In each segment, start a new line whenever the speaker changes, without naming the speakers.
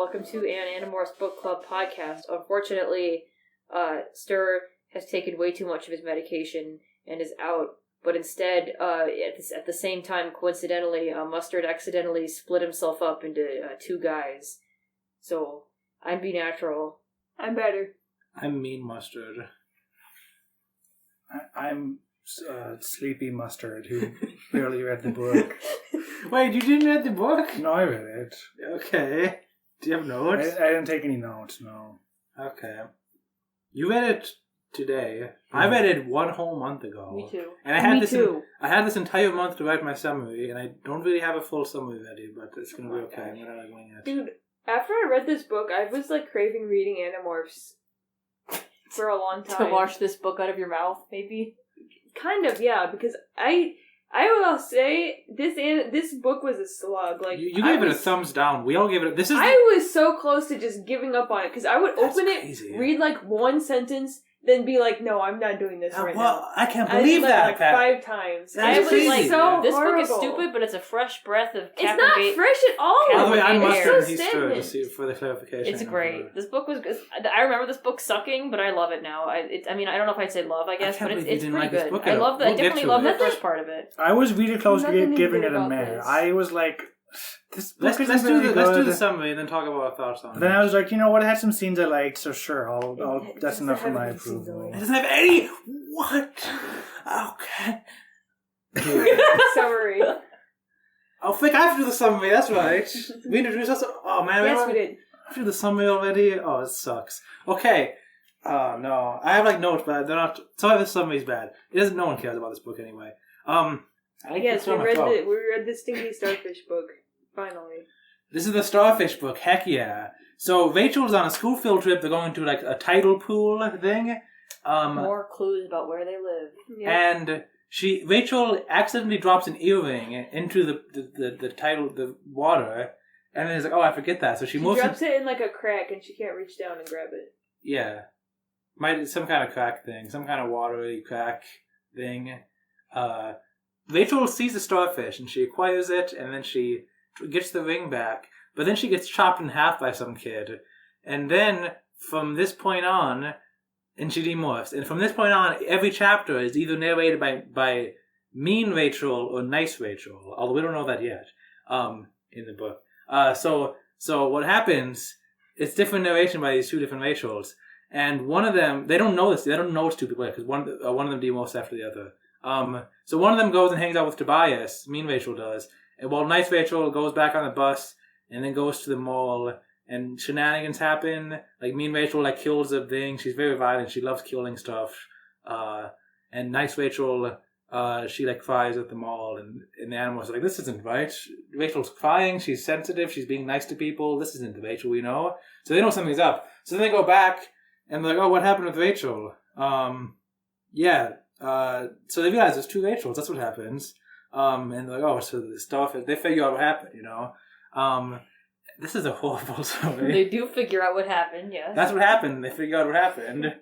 welcome to an Animorphs Book Club podcast. Unfortunately, Stir has taken way too much of his medication and is out, but instead, at the same time, coincidentally, Mustard accidentally split himself up into two guys. So, I'm Be Natural.
I'm Better.
I'm Mean Mustard.
I'm Sleepy Mustard, who barely read the book.
Wait, you didn't read the book?
No, I read it.
Okay. Do you have notes?
I didn't take any notes, no.
Okay. You read it today. I read it 1 whole month ago.
Me too.
And I had this entire month to write my summary, and I don't really have a full summary ready, but it's going to be okay. I'm going to wing it.
Dude, after I read this book, I was like craving reading Animorphs for a long time.
To wash this book out of your mouth, maybe?
Kind of, yeah, because I will say this book was a slug. Like
you gave it a thumbs down. We all gave it.
I was so close to just giving up on it because I would open it, read like one sentence, then be like, "No, I'm not doing this right now."
I can't believe that.
Like 5 times.
That is crazy.
Like, so
this
horrible.
book is stupid, but it's a fresh breath of
It's not fresh at all.
By the way, I'm Mustard and he's
stagnant.
Stir, for the clarification.
It's great. This book was good. I remember this book sucking, but I love it now. I don't know if I'd say love, I guess, but it's pretty good. I love that. I definitely love the first part of it.
I was really close to
Nothing
giving
good
it a
about
meh.
this.
I was like, this book
Let's do the summary and then talk about our thoughts on it.
Then I was like, you know what? It had some scenes I liked, so sure, that's enough for my approval.
It doesn't have any. What? Okay.
Summary.
Oh, Fick, I have to do the summary. That's right. We introduced us. Oh man,
Yes, we did.
I have to do the summary already. Oh, it sucks. Okay. Oh no, I have like notes, but they're not. Sorry, the summary's bad. It doesn't. No one cares about this book anyway.
Yes, we read the Stinky Starfish book. Finally.
This is the Starfish Book. Heck yeah. So Rachel's on a school field trip. They're going to like a tidal pool thing.
More clues about where they live.
Yeah.
And Rachel accidentally drops an earring into the water, and then is like, oh, I forget that. So she
drops it in like a crack, and she can't reach down and grab it.
Yeah, some kind of crack thing, some kind of watery crack thing. Rachel sees the starfish and she acquires it, and then she gets the ring back. But then she gets chopped in half by some kid, and then from this point on. And she demorphs. And from this point on, every chapter is either narrated by mean Rachel or nice Rachel. Although we don't know that yet in the book. So what happens, it's different narration by these two different Rachels. And one of them, they don't know this. They don't know it's two people because one of them demorphs after the other. So one of them goes and hangs out with Tobias, mean Rachel does. And while nice Rachel goes back on the bus and then goes to the mall. And shenanigans happen. Like, mean Rachel, like, kills a thing. She's very violent. She loves killing stuff. And nice Rachel, she, like, cries at the mall. And the animals are like, this isn't right. Rachel's crying. She's sensitive. She's being nice to people. This isn't the Rachel we know. So they know something's up. So then they go back. And they're like, oh, what happened with Rachel? So they realize there's 2 Rachels. That's what happens. And they're like, oh, so the stuff. They figure out what happened, you know. This is a horrible story.
They do figure out what happened, yes.
That's what happened. They figure out what happened.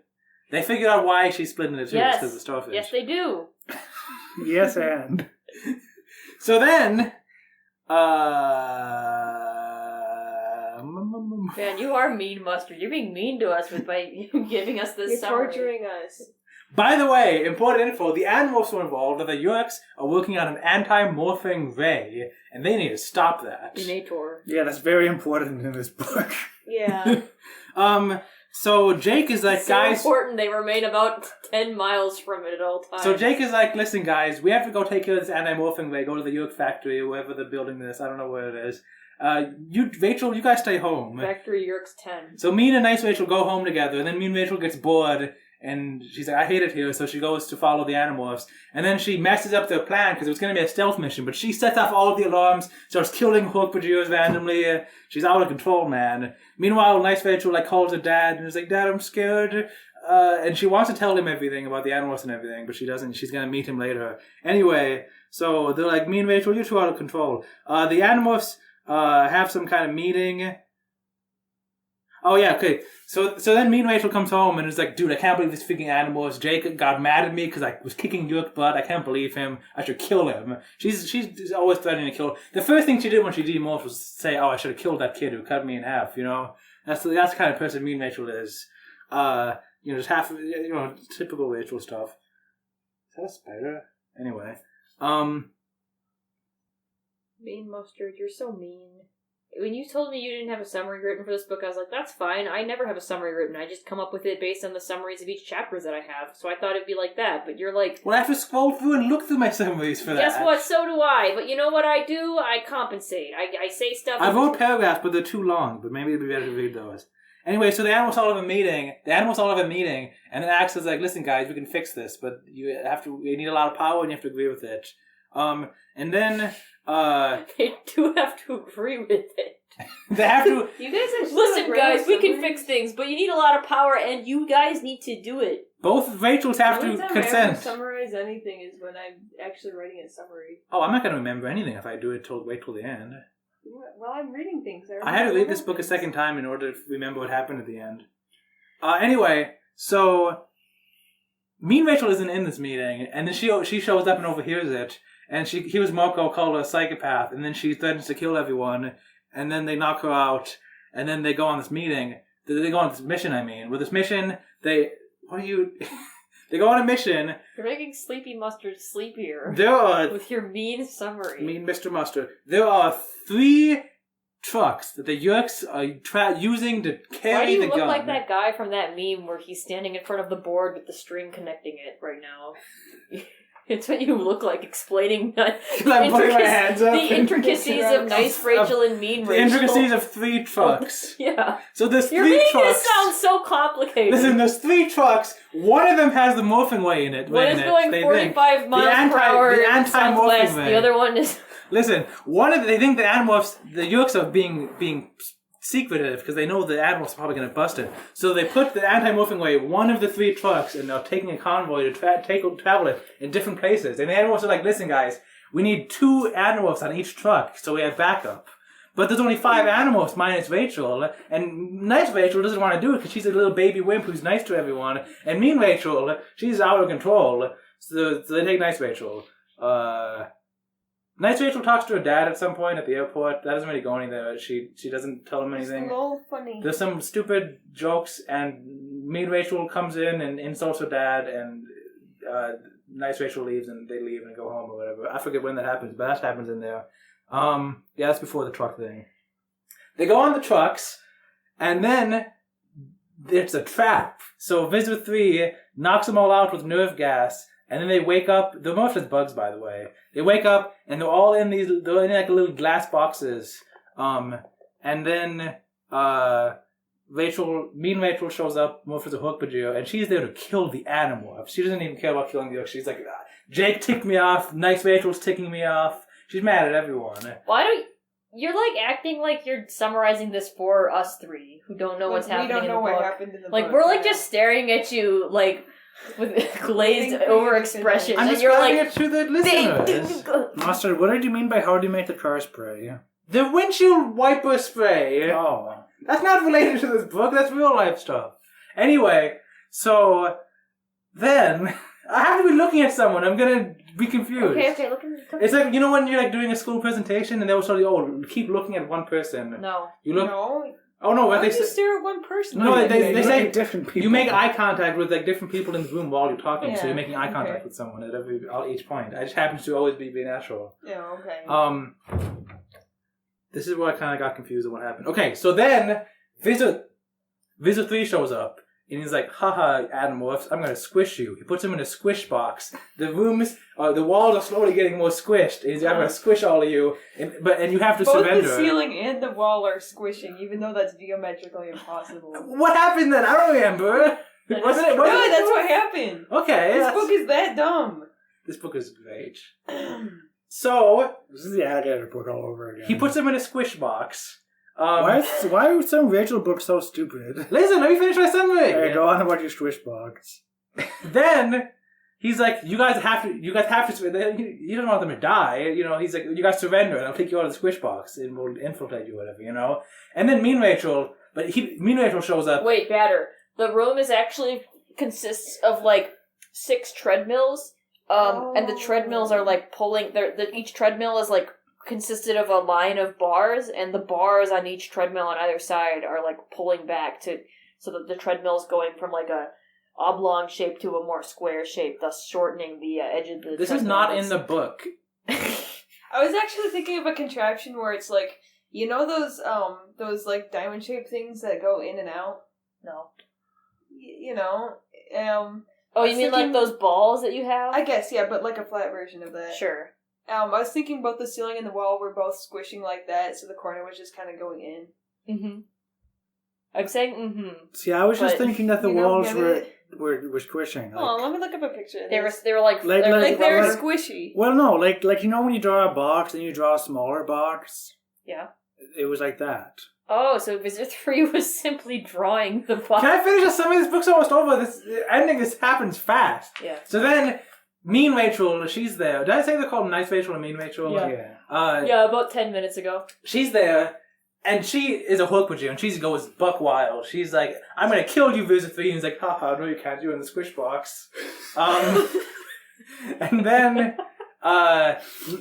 They figured out why she split into 2 because of the starfish.
Yes, they do.
Yes, and.
So then...
Man, you are mean, Mustard. You're being mean to us by giving us this
You're
summary.
torturing us.
By the way, important info, the Animorphs were involved, the Yurks are working on an anti-morphing ray, and they need to stop that.
Venator.
Yeah, that's very important in this book.
Yeah.
So Jake is like,
so
guys...
important they remain about 10 miles from it at all times.
So Jake is like, listen guys, we have to go take care of this anti-morphing ray, go to the Yurk factory, or wherever they're building this, I don't know where it is. Rachel, you guys stay home.
Factory Yurks 10.
So mean and nice Rachel go home together, and then mean Rachel gets bored, and she's like, I hate it here, so she goes to follow the Animorphs. And then she messes up their plan, because it was going to be a stealth mission, but she sets off all of the alarms, starts killing Hork-Bajir randomly. She's out of control, man. Meanwhile, nice Rachel calls her dad, and is like, Dad, I'm scared. And she wants to tell him everything about the Animorphs and everything, but she doesn't. She's going to meet him later. Anyway, so they're like, mean Rachel, you're too out of control. The Animorphs have some kind of meeting. Oh yeah, okay. So then me and Rachel comes home and is like, dude, I can't believe this freaking animals. Jake got mad at me because I was kicking Yuck's butt. I can't believe him. I should kill him. She's always threatening to kill. The first thing she did when she demorphed was say, oh, I should have killed that kid who cut me in half. You know, that's the kind of person me and Rachel is. Just half, typical Rachel stuff. Is that a spider? Anyway,
Mean Mustard, you're so mean. When you told me you didn't have a summary written for this book, I was like, that's fine. I never have a summary written. I just come up with it based on the summaries of each chapter that I have. So I thought it'd be like that. But you're like...
Well, I have to scroll through and look through my summaries for that.
Guess what? So do I. But you know what I do? I compensate. I say stuff...
I wrote paragraphs, but they're too long. But maybe it'd be better to read those. Anyway, so the animals all have a meeting. And then Axe is like, listen, guys, we can fix this. But you need a lot of power and you have to agree with it. And then...
They do have to agree with it.
They have to.
You guys are
listen, guys. We can fix things, but you need a lot of power, and you guys need to do it.
Both Rachels have to consent.
I ever summarize anything is when I'm actually writing a summary.
Oh, I'm not going to remember anything if I do it wait till the end.
Well, I'm reading things.
I had to read this book a second time in order to remember what happened at the end. Anyway, so me and Rachel isn't in this meeting, and then she shows up and overhears it. And Marco called her a psychopath, and then she threatens to kill everyone, and then they knock her out, and then they go on this meeting. They go on this mission, With this mission, they go on a mission.
You're making Sleepy Mustard sleepier.
With
your mean summary.
Mean Mr. Mustard. There are 3 trucks that the Yerks are using to carry the gun.
Why do you look like that guy from that meme where he's standing in front of the board with the string connecting it right now? It's what you look like explaining the intricacies of Nice Rachel and Mean Rachel.
The intricacies of 3 trucks.
Yeah.
So there's
You're
3
making
trucks.
This sound so complicated.
Listen, there's 3 trucks. One of them has the morphing way in it.
One is going 45 miles per hour
the anti-morphing way.
The other one is...
Listen, they think the animorphs, the Yerks are being secretive because they know the animals are probably going to bust it. So they put the anti-morphing way in one of the 3 trucks and they're taking a convoy to travel it in different places. And the animals are like, listen guys, we need 2 animorphs on each truck so we have backup. But there's only 5 animorphs minus Rachel. And nice Rachel doesn't want to do it because she's a little baby wimp who's nice to everyone. And mean Rachel, she's out of control. So they take nice Rachel. Nice Rachel talks to her dad at some point at the airport. That doesn't really go anywhere. She doesn't tell him anything.
It's a little funny.
There's some stupid jokes, and mean Rachel comes in and insults her dad, and nice Rachel leaves, and they leave and go home or whatever. I forget when that happens, but that happens in there. Yeah, that's before the truck thing. They go on the trucks, and then it's a trap. So Visitor 3 knocks them all out with nerve gas. And then they wake up. They're mostly bugs, by the way. They wake up and they're all in they're in like little glass boxes. And then mean Rachel shows up, more for the hook Bajir, and she's there to kill the animal. She doesn't even care about killing the hook. She's like, Jake ticked me off. Nice Rachel's ticking me off. She's mad at everyone.
You're like acting like you're summarizing this for us 3 who don't know what's happening in the book. We don't know what happened in the book. We're like just staring at you like with glazed over expressions.
I'm
and you're like,
it to the listeners.
Mustard, what did you mean by how do you make the car spray?
The windshield wiper spray.
Oh.
That's not related to this book. That's real life stuff. Anyway, so then I have to be looking at someone. I'm gonna be confused.
Okay, look at me.
It's like, you know when you're like doing a school presentation and they will tell you, keep looking at one person.
No.
You look.
No.
Oh no!
Why do you stare at one person?
No, they say
different people.
You make eye contact with like different people in the room while you're talking, so you're making eye contact
Okay.
with someone at each point. It just happens to always be natural.
Yeah. Okay.
This is where I kind of got confused on what happened. Okay, so then Visitor 3 shows up. And he's like, haha, Animorphs, I'm going to squish you. He puts him in a squish box. The walls are slowly getting more squished. And he's like, I'm going to squish all of you. And you have to surrender.
Both the ceiling and the wall are squishing, even though that's geometrically impossible.
What happened then? I don't remember. Wasn't it?
That's what happened.
Okay.
This book is that dumb.
This book is great. So,
this is the alligator book all over again.
He puts him in a squish box.
Why are some Rachel books so stupid?
Listen, let me finish my summary.
Hey, go on about your squish box.
Then he's like, you guys have to. You don't want them to die. You know, he's like, you guys surrender, and I'll take you out of the squish box, and we'll infiltrate you, whatever. You know. And then mean Rachel But Mean Rachel shows up.
Wait, better. The room consists of like 6 treadmills. And the treadmills are like pulling. Each treadmill is like consisted of a line of bars, and the bars on each treadmill on either side are like pulling back so that the treadmill's going from like a oblong shape to a more square shape, thus shortening the edge of the.
This is not in the book.
I was actually thinking of a contraption where it's like, you know those like diamond shaped things that go in and out.
No.
You know.
Oh, you mean like those balls that you have?
I guess, yeah, but like a flat version of that.
Sure.
I was thinking both the ceiling and the wall were both squishing like that, so the corner was just kind of going in.
Mm-hmm. I'm saying mm-hmm.
See, I was just thinking that the walls were squishing.
Like, let me look up a picture.
They were like
they're squishy.
Well, no, like you know when you draw a box and you draw a smaller box.
Yeah.
It was like that.
Oh, so Visitor 3 was simply drawing the box.
Can I finish this? Some of this book's almost over. This ending happens fast.
Yeah.
So then, Mean Rachel, she's there. Did I say they're called Nice Rachel and Mean Rachel?
Yeah. Yeah, about 10 minutes ago.
She's there, and she is a hook with you, and she goes buck wild. She's like, I'm going to kill you, Visitor 3. And he's like, haha, no you can't, you're in the squish box. And then,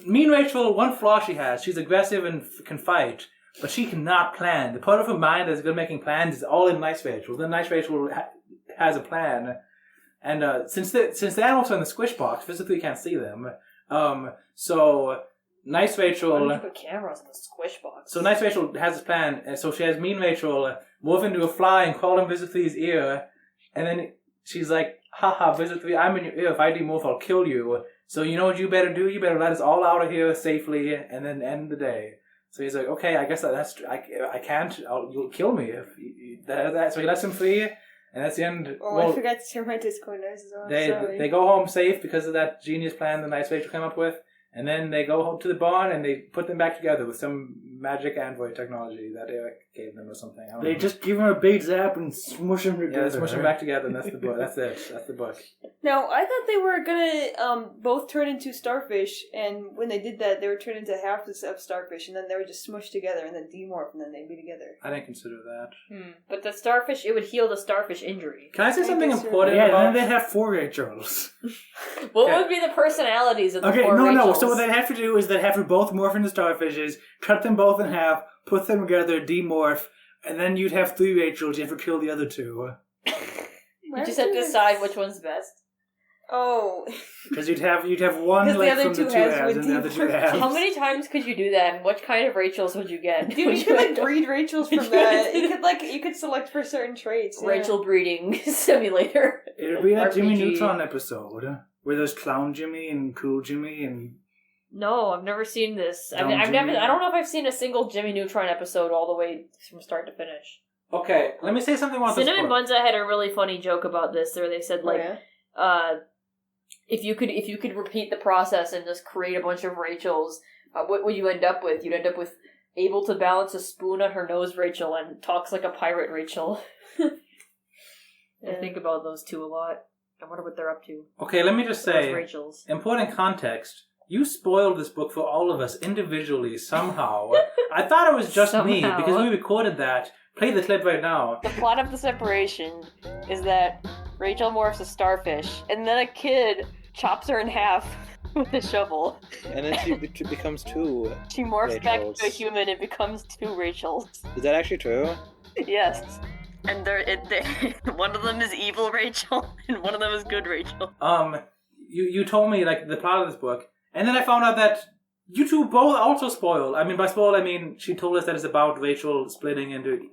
Mean Rachel, one flaw she has, she's aggressive and can fight. But she cannot plan. The part of her mind that's good at making plans is all in Nice Rachel. Then Nice Rachel has a plan. And since the animals are in the squish box, physically can't see them. So Nice Rachel...
Why don't you put cameras in the squish box?
So Nice Rachel has this plan. And so she has Mean Rachel morph into a fly and crawl in Visit 3's ear. And then she's like, haha, Visit 3, I'm in your ear. If I demorph, I'll kill you. So you know what you better do? You better let us all out of here safely and then end the day. So he's like, okay, I guess I can't. You'll kill me if so he lets him free, and that's the end.
I forgot to turn my Discord noise as well.
They go home safe because of that genius plan the Nice Rachel came up with, and then they go home to the barn and they put them back together with some magic android technology that Eric gave them or something.
They just give him a big zap and smush them together.
Yeah, smush them back together, and that's the book. That's it. That's the book.
Now, I thought they were gonna both turn into starfish, and when they did that, they were turned into half of starfish, and then they were just smushed together, and then demorph, and then they'd be together.
I didn't consider that.
But the starfish, it would heal the starfish injury.
Can I say something important?
Yeah,
about...
and then they'd have 4 Rachels.
What would be the personalities of the 4 Rachels?
No. So what they'd have to do is they'd have to both morph into starfishes, cut them both in half, put them together, demorph, and then you'd have 3 Rachels. You have to kill the other 2.
You just have to decide which one's best.
Oh,
because you'd have one like from the 2 halves and the other 2 halves.
How many times could you do that, and what kind of Rachels would you get?
Dude, you could like breed Rachels from that. You could select for certain traits. Yeah.
Rachel breeding simulator.
It would be that Jimmy Neutron episode where there's Clown Jimmy and Cool Jimmy and.
No, I've never seen this. I don't know if I've seen a single Jimmy Neutron episode all the way from start to finish.
Okay, let me say something about this.
Cinnamon Bunza had a really funny joke about this, where they said if you could repeat the process and just create a bunch of Rachels, what would you end up with? You'd end up with able to balance a spoon on her nose Rachel and talks like a pirate Rachel. I think about those 2 a lot. I wonder what they're up to.
Okay, let me just say,
Rachels.
Important context. You spoiled this book for all of us individually somehow. I thought it was just me because we recorded that. Play the clip right now.
The plot of The Separation is that Rachel morphs a starfish, and then a kid chops her in half with a shovel.
And then she becomes 2
She morphs
Rachels.
back to a human and becomes 2 Rachels.
Is that actually true?
Yes. And one of them is evil Rachel, and one of them is good Rachel.
You told me like the plot of this book, and then I found out that you 2 both also spoiled. I mean, by spoiled, I mean she told us that it's about Rachel splitting into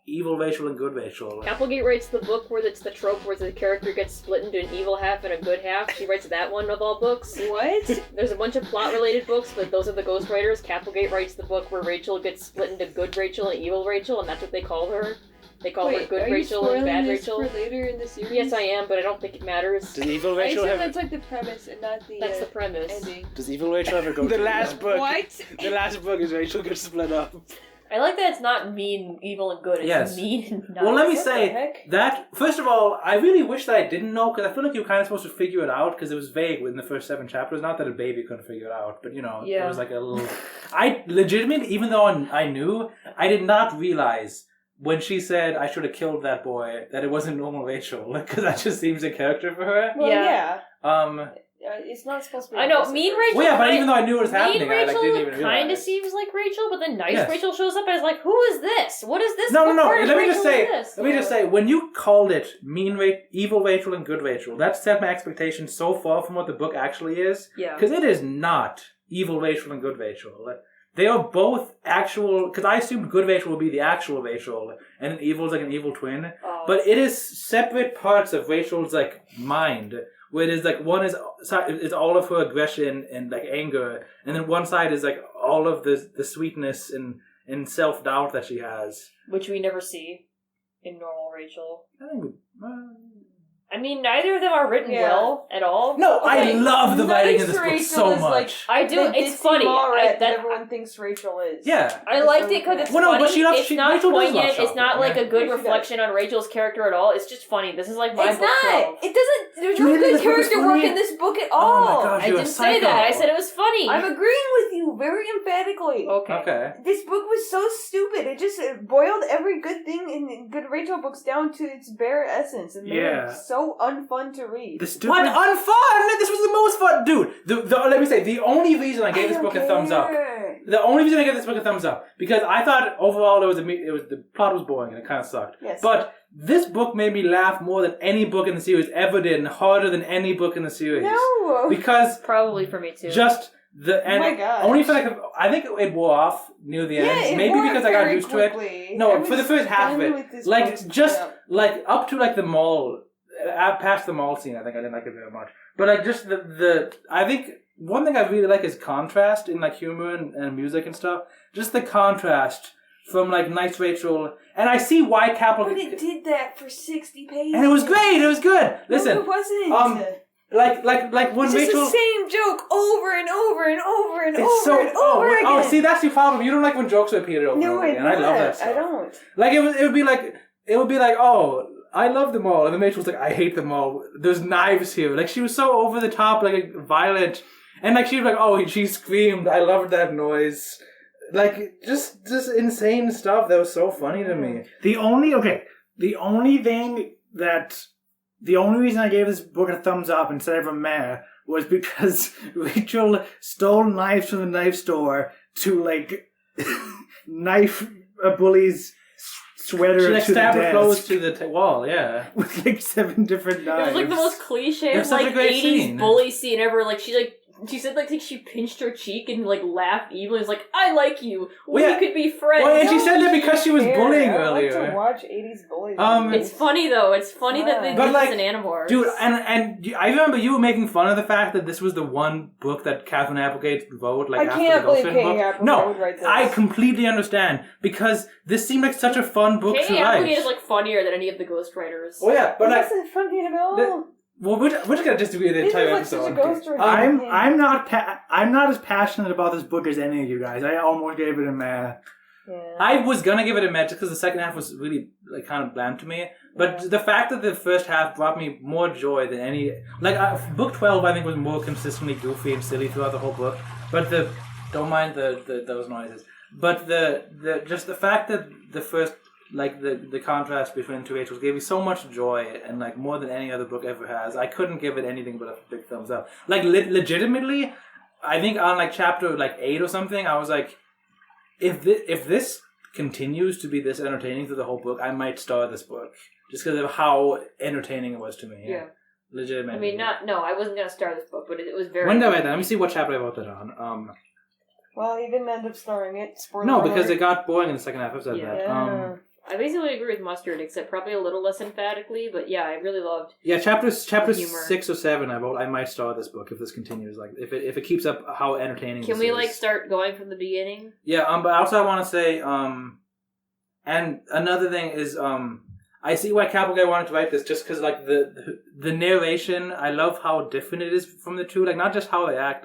evil Rachel and good Rachel.
Applegate writes the book where it's the trope where the character gets split into an evil half and a good half. She writes that one of all books.
What?
There's a bunch of plot-related books, but those are the ghostwriters. Applegate writes the book where Rachel gets split into good Rachel and evil Rachel, and that's what they call her. They call her good Rachel and bad Rachel.
For later in the series?
Yes, I am, but I don't think it matters.
Does evil Rachel have?
That's like the premise and not the.
That's the premise.
Ending.
Does evil Rachel ever go? The last book.
What?
The last book is Rachel gets split up.
I like that it's not mean, evil, and good. It's mean and nice.
Well, let me
What
say
the heck?
that, first of all, I really wish that I didn't know, because I feel like you were kind of supposed to figure it out, because it was vague within the first 7 chapters. Not that a baby couldn't figure it out, but,
Yeah.
it was like a little... I legitimately, even though I knew, I did not realize when she said I should have killed that boy, that it wasn't normal Rachel, because that just seems a character for her.
Well,
Yeah.
it's not supposed to be.
I know, mean Rachel.
Well, yeah, but even though I knew it was happening,
Mean Rachel
didn't even realize.
kind of seems like Rachel, but then nice
Yes.
Rachel shows up and is like, "Who is this? What is this?
No.
What part of
Let me
Rachel
just say.
is this?"
Let me just say. When you called it evil Rachel and good Rachel, that set my expectations so far from what the book actually is.
Yeah.
Because it is not evil Rachel and good Rachel. They are both actual. Because I assumed good Rachel would be the actual Rachel, and evil is like an evil twin.
Oh.
But it is separate parts of Rachel's like mind. Where it is like one is all of her aggression and like anger, and then one side is like all of the sweetness and self doubt that she has.
Which we never see in normal Rachel.
I think.
I mean, neither of them are written well at all.
No, I
Okay,
love the writing in this
nice
book
Rachel
so
is
much.
like
I do.
the
It's
ditzy
funny.
Mallrat
that
everyone thinks Rachel is.
Yeah.
I liked it because it's
Well, no,
funny.
but she loves-
it's
she-
not
Rachel does love
poignant. It's
shopping,
not like
yeah.
a good
Yeah, she
reflection on Rachel's character at all. It's just funny. This is like my
It's
book
not.
12.
It doesn't. There's no
You think
good
this book is
character work
funny?
in this book at
Oh
all.
my gosh,
I
you're a
didn't say
psycho.
that. I said it was funny.
I'm agreeing with you very emphatically.
Okay.
This book was so stupid. It just boiled every good thing in good Rachel books down to its bare essence and made
Yeah.
it so unfun to read.
The stupid.
What unfun? This was the most fun, dude. Let me say the only reason I gave this book a thumbs up. The only reason I gave this book a thumbs up because I thought overall the plot was boring and it kind of sucked.
Yes.
But this book made me laugh more than any book in the series ever did, and harder than any book in the series.
No.
Because
Probably for me too.
just the and
my gosh.
only for like I think it wore off near the
Yeah,
end.
it
Maybe
wore
because I got
very
used to it.
quickly.
No,
I
for the
was
first half of
done
it,
with this
like
book.
just
Yeah.
like up to like the mall, past the mall scene. I think I didn't like it very much. But like just the I think one thing I really like is contrast in like humor and music and stuff. Just the contrast from like Nice Rachel, and I see why Capel.
But it did that for 60 pages.
And it was great. It was good. Listen,
No, it wasn't.
like when
it's just
Rachel.
the same joke over and over and over and
It's
over
so
and over again.
oh, see that's your problem. You don't like when jokes are repeated over and
No,
over again. I love that stuff.
I don't.
Like it would be like oh I love them all, and then Rachel was like I hate them all. There's knives here. Like she was so over the top, like violent, and like she was like oh she screamed. I loved that noise. Like just insane stuff that was so funny to me.
The only reason I gave this book a thumbs up instead of a meh was because Rachel stole knives from the knife store to like knife a bully's sweater
She like
to
stabbed
the
her clothes
desk
to the wall. Yeah.
with like 7 different
It
knives.
was like the most cliche
It was such a
like
great
80s
scene.
bully scene ever. Like she said like she pinched her cheek and like laughed evilly. It was like, I like you. We
Well, yeah.
could be friends.
Well, and she said that because she was bullying
I like
earlier.
to watch 80s bullies.
It's funny though. It's funny that they
But,
did
like,
this in Animorphs.
Dude, and I remember you were making fun of the fact that this was the one book that Catherine Applegate wrote like
I
after
can't
the
believe
Ghostwritten
Kate
book.
Applegate
No,
would write this.
I completely understand because this seemed like such a fun book
Katie
to write.
Applegate is like funnier than any of the ghostwriters.
Oh yeah, but like,
wasn't funny at all.
well, we're just gonna disagree with the
This
entire
is like such a
episode.
ghost story.
I'm not as passionate about this book as any of you guys. I almost gave it a meh.
Yeah.
I was gonna give it a match just because the second half was really like kind of bland to me. But the fact that the first half brought me more joy than any book 12 I think was more consistently goofy and silly throughout the whole book. But don't mind those noises. But the just the fact that the first like the contrast between the two Rachels gave me so much joy and like more than any other book ever has. I couldn't give it anything but a big thumbs up. Like legitimately, I think on like chapter like 8 or something, I was like, if this continues to be this entertaining through the whole book, I might start this book just because of how entertaining it was to me.
Yeah.
Legitimately.
I mean, I wasn't gonna start this book, but it was very.
When did I write that? Let me see what chapter I wrote that on.
Well, you didn't end up starring it. Spoiler
No, because
alert.
it got boring in the second half. I've said that.
Yeah.
I basically agree with Mustard, except probably a little less emphatically. But yeah, I really loved.
Yeah, chapter
Humor.
6 or 7. I might start this book if this continues. Like if it keeps up how entertaining.
Can
this
we
is.
like start going from the beginning?
Yeah. But also I want to say and another thing is I see why Capelgate wanted to write this just because like the narration. I love how different it is from the two. Like not just how they act.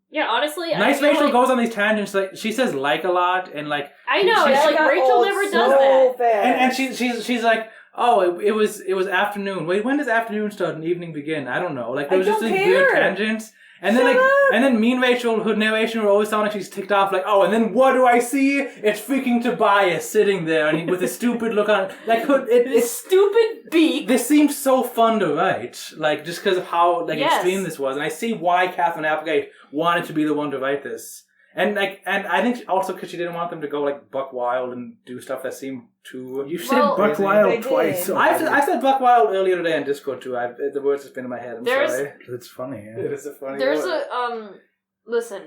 Yeah, honestly,
Nice
I feel
Rachel
like,
goes on these tangents. Like she says like a lot and like.
I know,
She's
it's like
got
Rachel
old
never does
so
that.
fast.
And she's like, oh, it was afternoon. Wait, when does afternoon start and evening begin? I don't know. Like there was just these weird tangents, And then Mean Rachel, her narration will always sound like she's ticked off, like, oh, and then what do I see? It's freaking Tobias sitting there, and with a stupid look on, like, it's
stupid beak.
This seems so fun to write, like, just because of how extreme this was, and I see why Catherine Applegate wanted to be the one to write this. And I think also because she didn't want them to go like buck wild and do stuff that seemed too.
You said buck wild twice.
So I said buck wild earlier today on Discord too. The words have been in my head. I'm sorry.
It's funny. Yeah.
It is a funny.
There's
word.
Listen.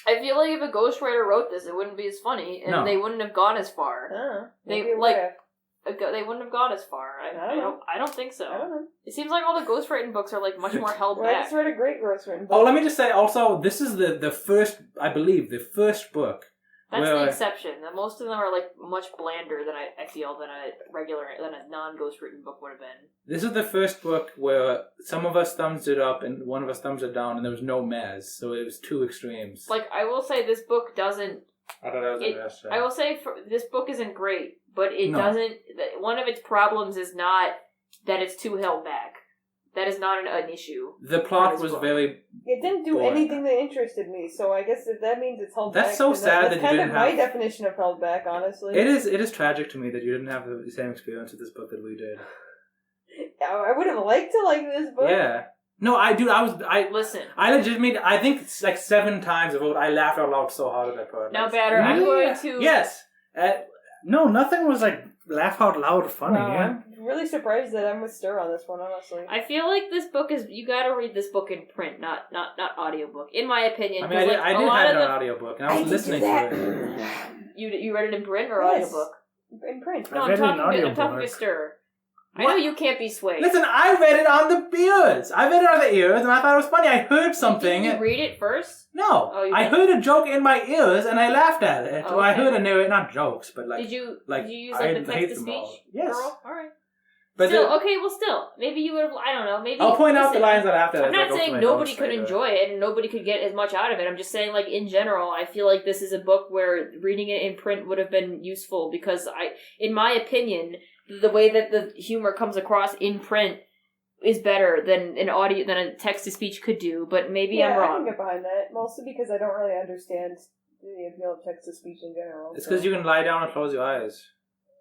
I feel like if a ghostwriter wrote this, it wouldn't be as funny, and they wouldn't have gone as far. They wouldn't have gone as far. I don't think so.
I don't know.
It seems like all the ghostwriting books are like much more held
I
back.
just read a great ghostwriting book.
Oh, let me just say also, this is the first, I believe, the first book.
That's the exception. Most of them are like much blander than I feel than a non-ghostwritten book would have been.
This is the first book where some of us thumbs it up and one of us thumbs it down, and there was no mez, so it was two extremes.
Like, I will say this book doesn't.
I thought that was the best.
I will say this book isn't great, but it doesn't. One of its problems is not that it's too held back. That is not an issue.
The plot was very.
It didn't do anything that interested me, so I guess if that means it's held back.
That's so sad that you didn't have.
That's kind of my definition of held back, honestly.
It is tragic to me that you didn't have the same experience with this book that we did.
I would have liked to like this book.
Yeah. No,
listen.
I legitimately, I think it's like 7 times I laughed out loud so hard at that part.
Now, Batter, I'm going to.
Yes.
No, nothing was like laugh out loud funny.
Wow,
Yeah.
I'm really surprised that I'm with Stir on this one, honestly.
I feel like this book is. You got to read this book in print, not audiobook. In my opinion,
I mean, I did have it on audiobook, and I was listening to
it.
You read it in print or
Yes.
audiobook?
In print.
No,
I
I'm
read it in
talking
audiobook.
to Stir. I
What?
know you can't be swayed.
Listen, I read it on the ears. I read it on the ears, and I thought it was funny. I heard something.
Did you read it first?
No,
Oh, you
I
didn't?
heard a joke in my ears, and I laughed at it.
Oh,
Well, I
okay.
heard a narrate, not jokes, but like.
Did you use
I
like the
hate
text to
them
speech?
all. Yes.
Girl? All right.
But
Still, maybe you would have. I don't know. Maybe
I'll point out the
listen,
lines that after.
I'm not saying nobody could enjoy it and nobody could get as much out of it. I'm just saying, like, in general, I feel like this is a book where reading it in print would have been useful because in my opinion, the way that the humor comes across in print is better than a text to speech could do. But maybe I'm
I
wrong.
can get behind that, mostly because I don't really understand the appeal of text to speech in general.
It's because you can lie down and close your eyes,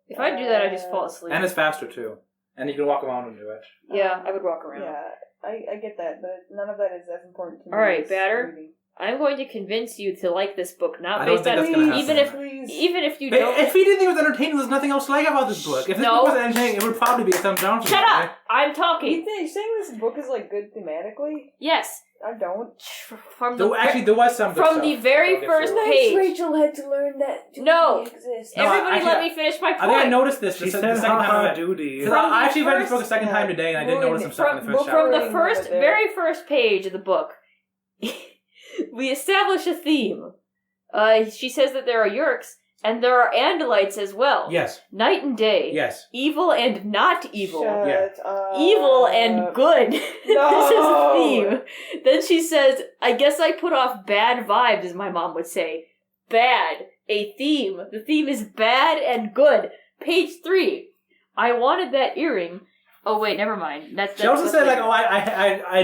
If I do that, I just fall asleep.
and it's faster too, and you can walk around and do it.
Yeah, I would walk around.
Yeah, I get that, but none of that is as important to me.
All right,
as
Batter.
reading.
I'm going to convince you to like this book, not
I don't
based
think
on
that's gonna
even
happen.
if you
But
don't.
if he didn't think it was entertaining, there's nothing else to like about this book. If this
No.
book was entertaining, it would probably be a thumbs down.
Shut up! I'm
You
talking.
think, saying this book is like good thematically?
Yes,
I don't.
from the
Actually, there was some good
from
stuff.
the very
I'll get
first
to it.
page.
Rachel had to learn that.
No.
Exist.
No,
Everybody,
actually,
let me finish my
I think I
point.
noticed this
She
the
said,
second time I
"Ha
read it.
duty."
'Cause
From
I
the
actually read this book a
first-
second time today, and I did notice some stuff in the first
From
chapter.
the first,
There.
very first page of the book, we establish a theme. She says that there are Yeerks, and there are Andalites as well.
Yes,
Night and day.
yes.
Evil and not evil.
Shut
Yeah.
up.
Evil and good. This is a theme. Then she says, I guess I put off bad vibes, as my mom would say. Bad. A theme. The theme is bad and good. Page 3. I wanted that earring. Oh, wait, never mind.
She also said like,
later.
"Oh, I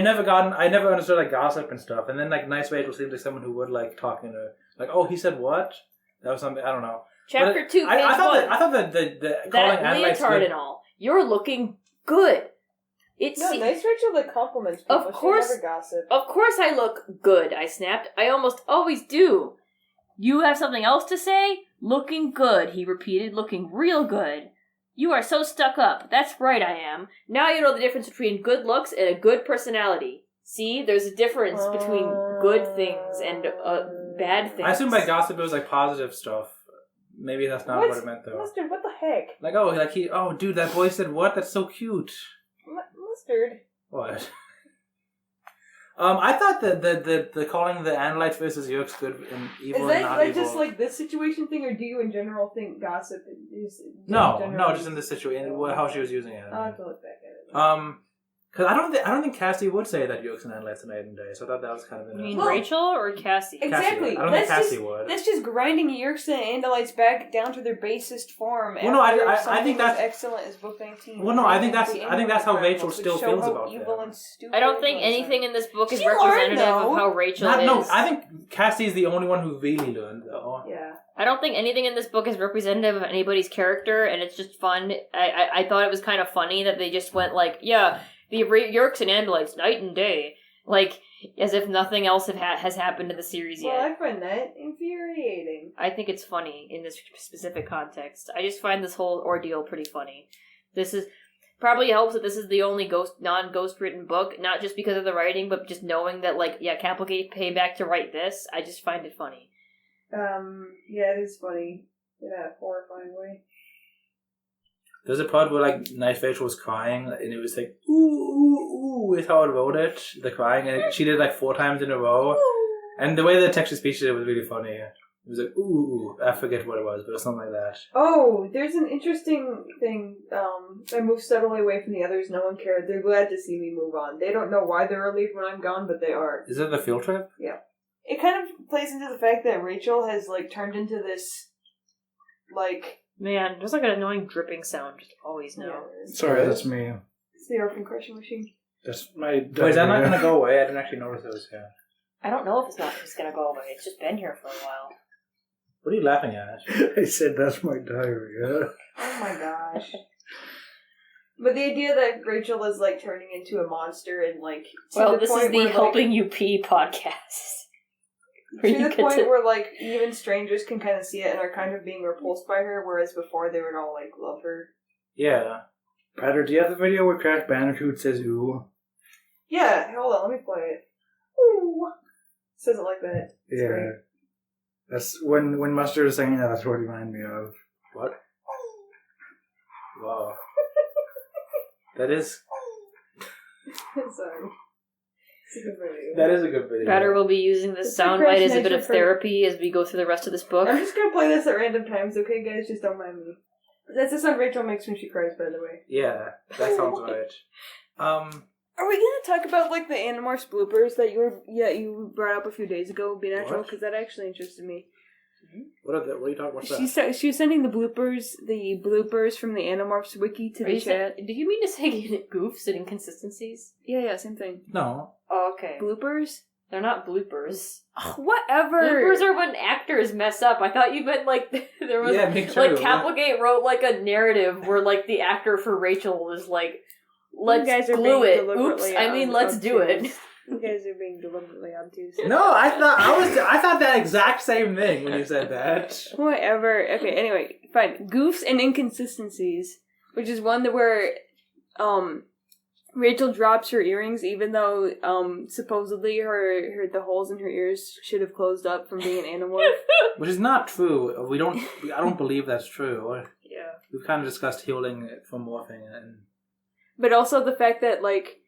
never understood like gossip and stuff." And then like, Nice Rachel seems like someone who would like talking to like, "Oh, he said what?" That was something I don't know.
Chapter 2, page
I thought
1.
I thought that the calling
That
Andalites
leotard
good.
and all. You're looking good. It's
No, Nice Rachel that compliments people.
Of course-
She never gossip.
Of course I look good, I snapped. I almost always do. You have something else to say? Looking good, he repeated, looking real good. You are so stuck up. That's right, I am. Now you know the difference between good looks and a good personality. See, there's a difference between good things and bad things.
I assume by gossip it was like positive stuff. Maybe that's not what it meant though.
Mustard, what the heck?
Like dude, that boy said what? That's so cute.
Mustard.
What? I thought that the calling the Andalites versus Yeerks good and evil
Is
and
that
not
like
evil.
just like this situation thing, or do you in general think gossip is
No, just in this situation, how she was using it.
I'll have to look back at it.
Because I don't think Cassie would say that Yolks and Andalites are night and day, so I thought that was kind of
You mean
Well,
Rachel or Cassie?
Exactly.
I don't think
That's
Cassie would.
That's just grinding Yerks and Andalites back down to their basest form.
Well, no, I
something
think
as
that's
excellent as Book 19.
Well, no, I think that's how
Incredibles,
Rachel
which
still
show
feels
how
about
evil
them.
and stupid
I don't think
those
anything
are.
in this book is
She learned,
representative
though.
of how Rachel is.
No, I think Cassie's the only one who really learned, though.
Yeah.
I don't think anything in this book is representative of anybody's character, and it's just fun. I thought it was kind of funny that they just went like, yeah, the Yerks and Andalites, night and day. Like, as if nothing else has happened in the series yet.
Well, I find that infuriating.
I think it's funny in this specific context. I just find this whole ordeal pretty funny. This is probably helps that this is the only non-ghost written book, not just because of the writing, but just knowing that, like, yeah, Capelgate paid back to write this. I just find it funny.
Yeah, it is funny in a horrifying way.
There's a part where, like, Night Rachel was crying, and it was like, ooh, ooh, ooh, is how I wrote it, the crying, and she did it, like, 4 times in a row. And the way the text-to-speech did it was really funny. It was like, ooh, ooh, I forget what it was, but it was something like that.
Oh, there's an interesting thing. I moved steadily away from the others. No one cared. They're glad to see me move on. They don't know why they're relieved when I'm gone, but they are.
Is it the field trip?
Yeah. It kind of plays into the fact that Rachel has, like, turned into this, like...
Man, there's like an annoying dripping sound just always now.
Yeah,
Sorry, that's me.
it's the orphan crushing machine.
That's my.
Wait, is that not going to go away? I didn't actually notice it was here.
I don't know if it's going to go away. It's just been here for a while.
What are you laughing at?
I said that's my diarrhea.
Oh my gosh. But the idea that Rachel is, like, turning into a monster and, like...
Well, this is
point
the
where,
Helping You Pee podcast.
To the point where, like, even strangers can kind of see it and are kind of being repulsed by her, whereas before they would all, like, love her.
Yeah.
Patter, do you have the video where Crash Bandicoot says ooh?
Yeah, hold on, let me play it. Ooh. Says it like that. It's
Yeah.
great.
That's when Mustard is singing that, that's what it reminded me of.
What? Wow. That is...
Sorry. It's a good video.
That is a good video.
Batter will be using this
It's a
soundbite as a
Crash
bit of
Nature
therapy as we go through the rest of this book.
I'm just gonna play this at random times, okay, guys? Just don't mind me. That's the sound Rachel makes when she cries, by the way.
Yeah, that sounds right.
Are we gonna talk about, like, the Animorphs bloopers that you brought up a few days ago, Be Natural?
What?
Because that actually interested me.
What are you talking about? What's that?
She was sending the bloopers from the Animorphs wiki to
Are
the
you
chat.
did you mean to say goofs and inconsistencies?
Yeah, same thing.
No.
Oh, okay.
Bloopers?
They're not bloopers.
Whatever.
Bloopers are when actors mess up. I thought you meant like there was
Yeah, me too.
like Capelgate wrote like a narrative where like the actor for Rachel was like, let's
You guys are
glue
being
it.
deliberately
Oops, I mean let's do it.
obtuse. You guys are being deliberately obtuse.
No, I thought that exact same thing when you said that.
Whatever. Okay, anyway, fine. Goofs and inconsistencies, which is one that where Rachel drops her earrings even though supposedly her the holes in her ears should have closed up from being an animorph.
Which is not true. I don't believe that's true.
Yeah.
We've kind of discussed healing from morphing and...
But also the fact that, like,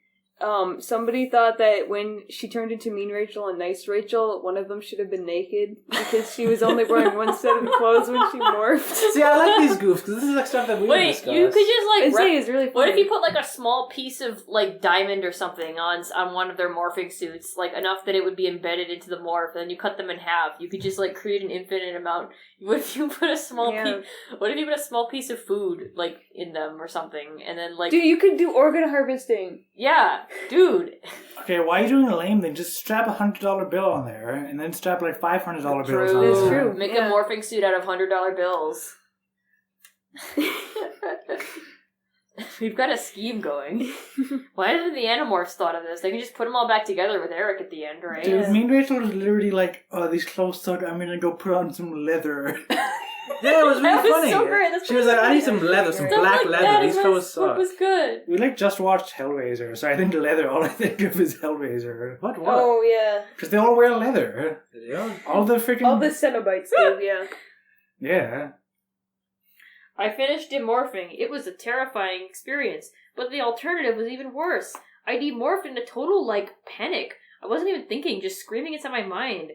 somebody thought that when she turned into Mean Rachel and Nice Rachel, one of them should have been naked because she was only wearing one set of clothes when she morphed.
See, I like these goofs because this is like stuff that we
Wait,
discussed.
you could just like
I'd say it's really funny.
what if you put like a small piece of like diamond or something on one of their morphing suits, like enough that it would be embedded into the morph, and then you cut them in half. You could just like create an infinite amount. What if you put a small What if you put a small piece of food like in them or something, and then like
Dude, you could do organ harvesting.
yeah, dude.
Okay, why are you doing a lame thing? Just strap a $100 bill on there, and then strap like $500 bills on
True.
That's
there.
true.
Make
Yeah.
a morphing suit out of $100 bills. We've got a scheme going. Why didn't the Animorphs thought of this? They can just put them all back together with Eric at the end, right?
Dude, Mean Rachel was literally like, oh, these clothes suck, I'm gonna go put on some leather.
Yeah, it was really
That was
funny.
so great. That's
She was like, I need some leather, some black leather. These clothes
What
suck.
was good?
We like just watched Hellraiser, so I think leather, all I think of is Hellraiser.
What?
Oh, yeah.
Because they all wear leather.
Yeah.
All the freaking...
All the Cenobites do, yeah.
Yeah.
I finished demorphing. It was a terrifying experience, but the alternative was even worse. I demorphed in a total, like, panic. I wasn't even thinking, just screaming inside my mind.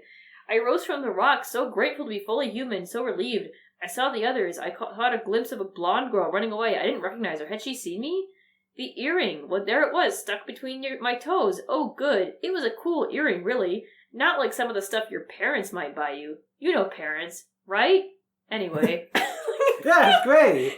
I rose from the rock, so grateful to be fully human, so relieved. I saw the others. I caught a glimpse of a blonde girl running away. I didn't recognize her. Had she seen me? The earring. Well, there it was, stuck between my toes. Oh, good. It was a cool earring, really. Not like some of the stuff your parents might buy you. You know parents, right? Anyway.
Yeah, it's great.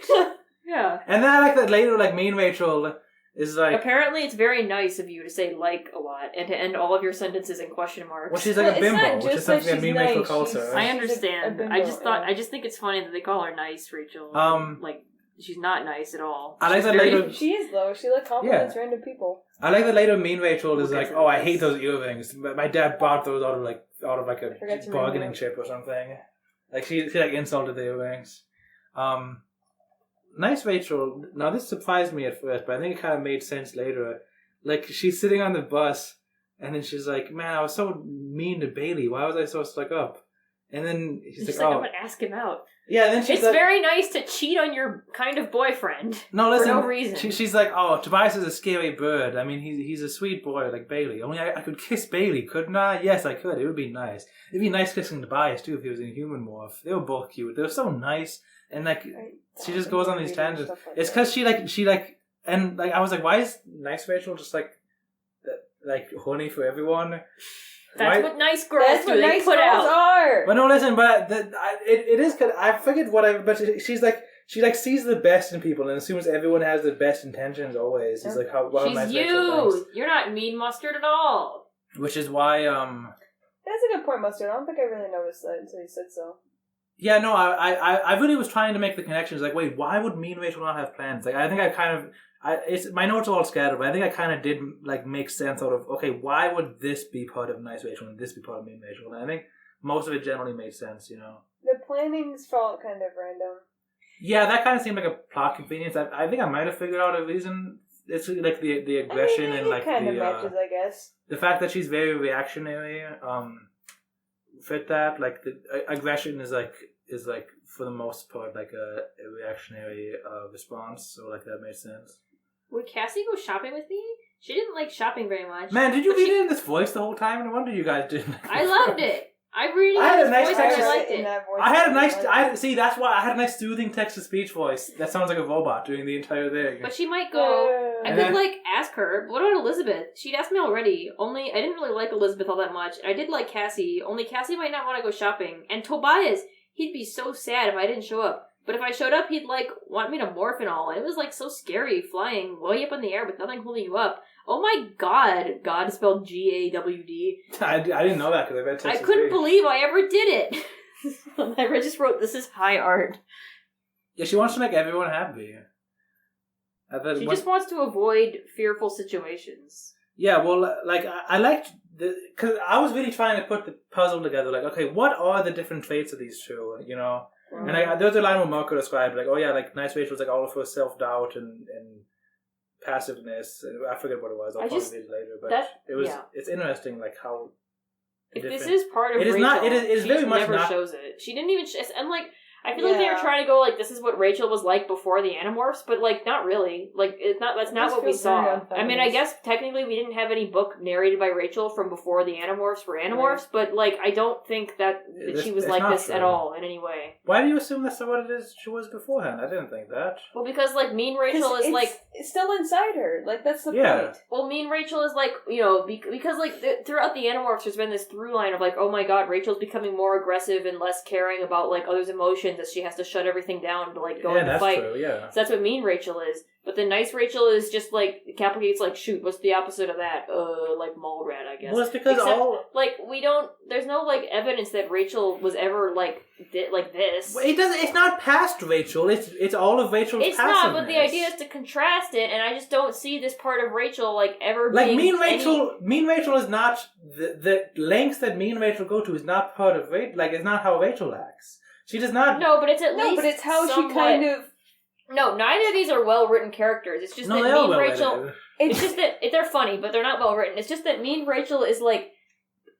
Yeah.
And then I like that later, like, me and Rachel is like...
Apparently it's very nice of you to say like a lot and to end all of your sentences in question marks.
Well, she's like a
Well, it's not
bimbo, which is
just that
something that
she's
me and Rachel
nice,
calls
she's-
her.
I
a
understand.
bimbo,
I just think it's funny that they call her nice, Rachel. Like, she's not nice at all.
I like
She's
that
very-
later...
She is though. She like compliments random people.
I like that later me and Rachel is
Look
like,
at
oh, I
this.
hate those earrings. My dad bought those out of like
I forgot
a
to
bargaining
remember.
chip or something. Like she like insulted the earrings. Nice Rachel. Now this surprised me at first, but I think it kind of made sense later. Like she's sitting on the bus, and then she's like, "Man, I was so mean to Bailey. Why was I so stuck up?" And then he's
She's
like,
like,
"Oh,
I'm gonna ask him out.
yeah." And then she's
It's
like,
very nice to cheat on your kind of boyfriend.
"No, listen."
for no reason.
She's like, "Oh, Tobias is a scary bird. I mean, he's a sweet boy like Bailey. Only I could kiss Bailey, couldn't I? Yes, I could. It would be nice. It'd be nice kissing Tobias too if he was in human morph. They were both cute. They were so nice." And like, she just goes on these tangents. It's because she and like I was like, why is nice Rachel just like horny for everyone?
That's
Why-
what nice girls
That's
do.
what
They
nice
put
girls
out.
are.
But no, listen. But it is. Cause I forget what I. But she's like. She like sees the best in people and assumes everyone has the best intentions always. It's like how
She's
nice Rachel thinks.
you. You're not mean mustard at all.
Which is why
That's a good point, Mustard. I don't think I really noticed that until you said so.
yeah, no, I really was trying to make the connections. Like, wait, why would me and Rachel not have plans? Like, I think I kind of, it's my notes are all scattered, but I think I kind of did like make sense out of okay, why would this be part of nice Rachel and this be part of me and Rachel? And I think most of it generally made sense, you know.
The plannings felt kind of random.
Yeah, that kind of seemed like a plot convenience. I think I might have figured out a reason. It's like the aggression and like
it kind
the
of matches, I guess.
the fact that she's very reactionary. Fit that like the aggression is like for the most part like a reactionary response. So like that made sense.
Would Cassie go shopping with me? She didn't like shopping very much.
Man, did you
But
read
she-
it in this voice the whole time? No wonder you guys didn't.
I loved it. I really
I had a
his
nice
voice and
text-
I liked
in
it.
that voice.
I had a nice. See, that's why I had a nice soothing text-to-speech voice. That sounds like a robot doing the entire thing.
But she might go. I
And
could
then-
like ask her. What about Elizabeth? She'd asked me already. Only I didn't really like Elizabeth all that much. I did like Cassie. Only Cassie might not want to go shopping. And Tobias, he'd be so sad if I didn't show up. But if I showed up, he'd like want me to morph and all. And it was like so scary flying way up in the air with nothing holding you up. Oh my God! God spelled Gawd.
I didn't know that because I read text.
I couldn't believe I ever did it. I just wrote, "This is high art."
Yeah, she wants to make everyone happy.
She just wants to avoid fearful situations.
Yeah, well, like I liked because I was really trying to put the puzzle together. Like, okay, what are the different traits of these two? You know, and there's a line where Marco described like, oh yeah, like nice Rachel's like all of her self-doubt and passiveness. I forget what it was. I'll
I
probably
just-
read it later. But
that-
it was.
yeah.
It's interesting, like how.
If
different-
this is part of
It is
Rachel,
not- it is
she
very
just
much
never
not-
shows it. She didn't even. And like, I feel like they were
Yeah.
trying to go like, this is what Rachel was like before the Animorphs, but like, not really. Like, it's not. That's not
just
what we
feels very
saw. I mean, I
unfeminist.
guess technically we didn't have any book narrated by Rachel from before the Animorphs were Animorphs, but like, I don't think that she was
It's
like
not
this at
true.
all in any way.
Why do you assume that's what it is? She was beforehand. I didn't think that.
Well, because like mean Rachel is like.
It's still inside her. Like that's the
Yeah.
point.
Well, mean Rachel is like, you know, because like throughout the Animorphs, there's been this through line of like, oh my God, Rachel's becoming more aggressive and less caring about like others' emotions as she has to shut everything down to like go
Yeah,
in the
that's
fight.
true. Yeah.
So that's what mean Rachel is. But the nice Rachel is just like Capricate's like, shoot, what's the opposite of that? Like Mallrat, I guess.
Well, it's because
Except,
all.
like we don't. There's no like evidence that Rachel was ever like like this.
Well, it doesn't. It's not past Rachel. It's all of Rachel's.
It's not, but the
passiveness.
idea is to contrast it, and I just don't see this part of Rachel like ever
Like
being
Mean
any-
Rachel. Mean Rachel is not the lengths that Mean Rachel go to is not part of Rachel. Like it's not how Rachel acts. She does not.
No, but it's at least
No, but it's how
somewhat...
she kind of.
No, neither of these are well written characters. It's just
No,
that
they are
Mean
well
Rachel.
written.
It's just that they're funny, but they're not well written. It's just that Mean Rachel is like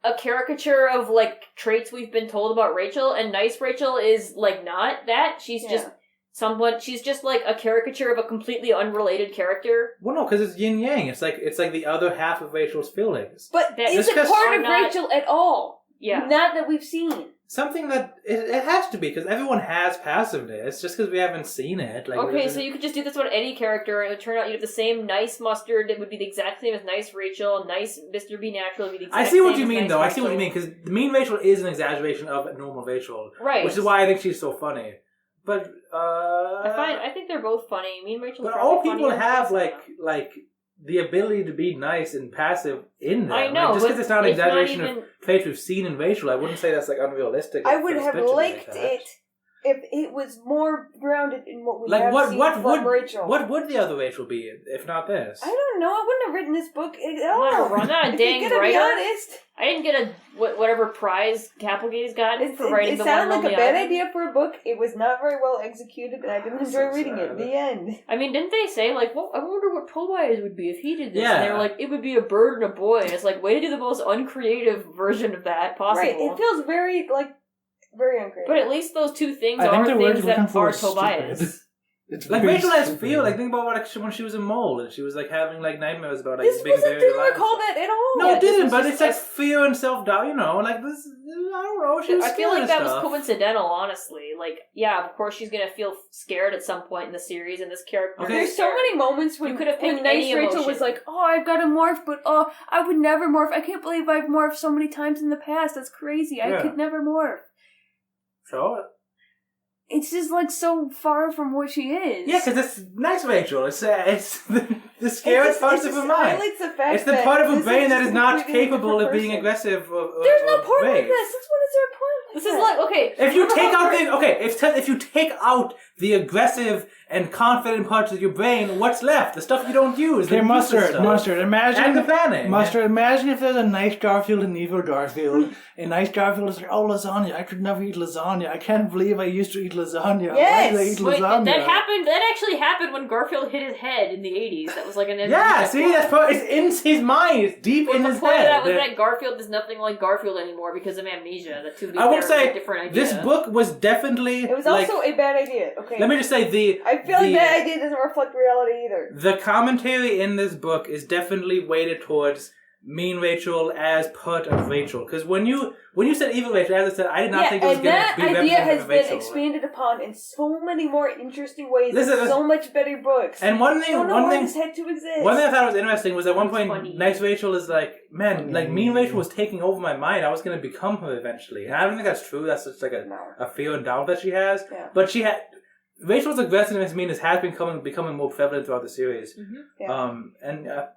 a caricature of like traits we've been told about Rachel, and Nice Rachel is like not that. She's just someone. She's just like a caricature of a completely unrelated character.
Well, no, because it's yin yang. It's like the other half of Rachel's feelings.
But
That-
is
Just
it
'cause
part
are
of
not-
Rachel at all?
Yeah.
Not that we've seen.
something that it has to be, because everyone has passiveness, just because we haven't seen it. Like,
okay, so you could just do this on any character, and it would turn out you have the same nice Mustard. It would be the exact same as nice Rachel. Nice Mr. B. Natural would be the exact
I
same.
see what you mean,
nice
though.
Rachel.
I see what you mean, because mean Rachel is an exaggeration of normal Rachel,
Right.
which is why I think she's so funny. But
I think they're both funny. Mean Rachel.
but all people have like the ability to be nice and passive in them.
I know,
Like, just because it's not an
it's not
exaggeration
even-
of traits we've seen in Rachel, I wouldn't say that's like unrealistic.
I
for
would
the
have
picture like
liked
that.
it if it was more grounded in what we
Like
have
what?
seen
What
from
would
Rachel.
What would the other Rachel be if not this?
I don't know. I wouldn't have written this book at
I'm
all.
not a
If
dang
you're gonna
writer.
be honest,
I didn't get a whatever prize Capelgate's gotten for writing
it
the
sounded
one
like a
Lonely
bad
Island.
idea for a book. It was not very well executed, and I didn't enjoy
So
reading it.
sad.
The end.
I mean, didn't they say, like, well, I wonder what Tobias would be if he did this?
Yeah.
And they were like, it would be a bird and a boy. And it's like, way to do the most uncreative version of that possible.
Right. It feels very uncreative.
But at least those two things
I think
are
the word
things
you're
that
looking for
are
is
Tobias.
stupid. It's
Like
very
Rachel has
stupid.
feel. Like think about when she was a mole and she was like having like nightmares about like
This
being
wasn't.
very
Didn't
alive.
recall that at all.
No,
Yeah,
it
this
didn't.
was
But
just
it's like
a-
fear and self doubt. You know, like this. I don't know. She was
I feel
scared
like
of
that was
stuff.
coincidental, honestly. Like, yeah, of course she's gonna feel scared at some point in the series, and this character...
Okay.
There's so many moments when
You could have
when
picked
nice
any
Rachel
emotion.
was like, "Oh, I've got to morph, but oh, I would never morph. I can't believe I've morphed so many times in the past. That's crazy. I
Yeah.
could never morph."
So
It's just like so far from what she is.
yeah, because it's nice, Rachel. It's the scared parts of her mind.
highlights the fact
It's the
that
part of her
this
brain
is
that
just
is
a
not
completely
capable
different
of being
person.
aggressive.
There's no part like
brave.
this. That's what is there a part like
This
that?
is like, okay...
If you
remember
take
how
out
we're-
if you take out the aggressive and confident parts of your brain, what's left? The stuff you don't use.
Okay,
the useless stuff.
Mustard. Imagine
And the planning.
Mustard. Imagine if there's a nice Garfield and evil Garfield, and nice Garfield is like, "Oh, lasagna! I could never eat lasagna. I can't believe I used to eat lasagna.
Yes!
Why did I eat
Wait,
lasagna?"
that happened. That actually happened when Garfield hit his head in the 80s. That was like an...
Yeah, see, that's part. It's in his mind. It's deep in
the
his
point
head.
of that was that Garfield is nothing like Garfield anymore because of amnesia. The two
I will
are
say
a different idea.
this book was definitely.
It was
like,
also a bad idea. Okay.
Let me just say
I feel like that idea doesn't reflect reality either.
The commentary in this book is definitely weighted towards mean Rachel as part of Rachel. Because when you said evil Rachel, as I said, I did not think it was
and
going
that
to be
idea
representative
has
of
been
Rachel.
expanded upon in so many more interesting ways.
Listen,
in so much better books.
And one
I don't know
thing,
why this had to exist.
one thing I thought was interesting was at one point,
Funny.
nice Rachel is like, man, like mean Rachel was taking over my mind. I was going to become her eventually. And I don't think that's true. That's just like a fear and doubt that she has.
Yeah.
But she had. Rachel's aggressiveness, meanness has been becoming more prevalent throughout the series.
Yeah.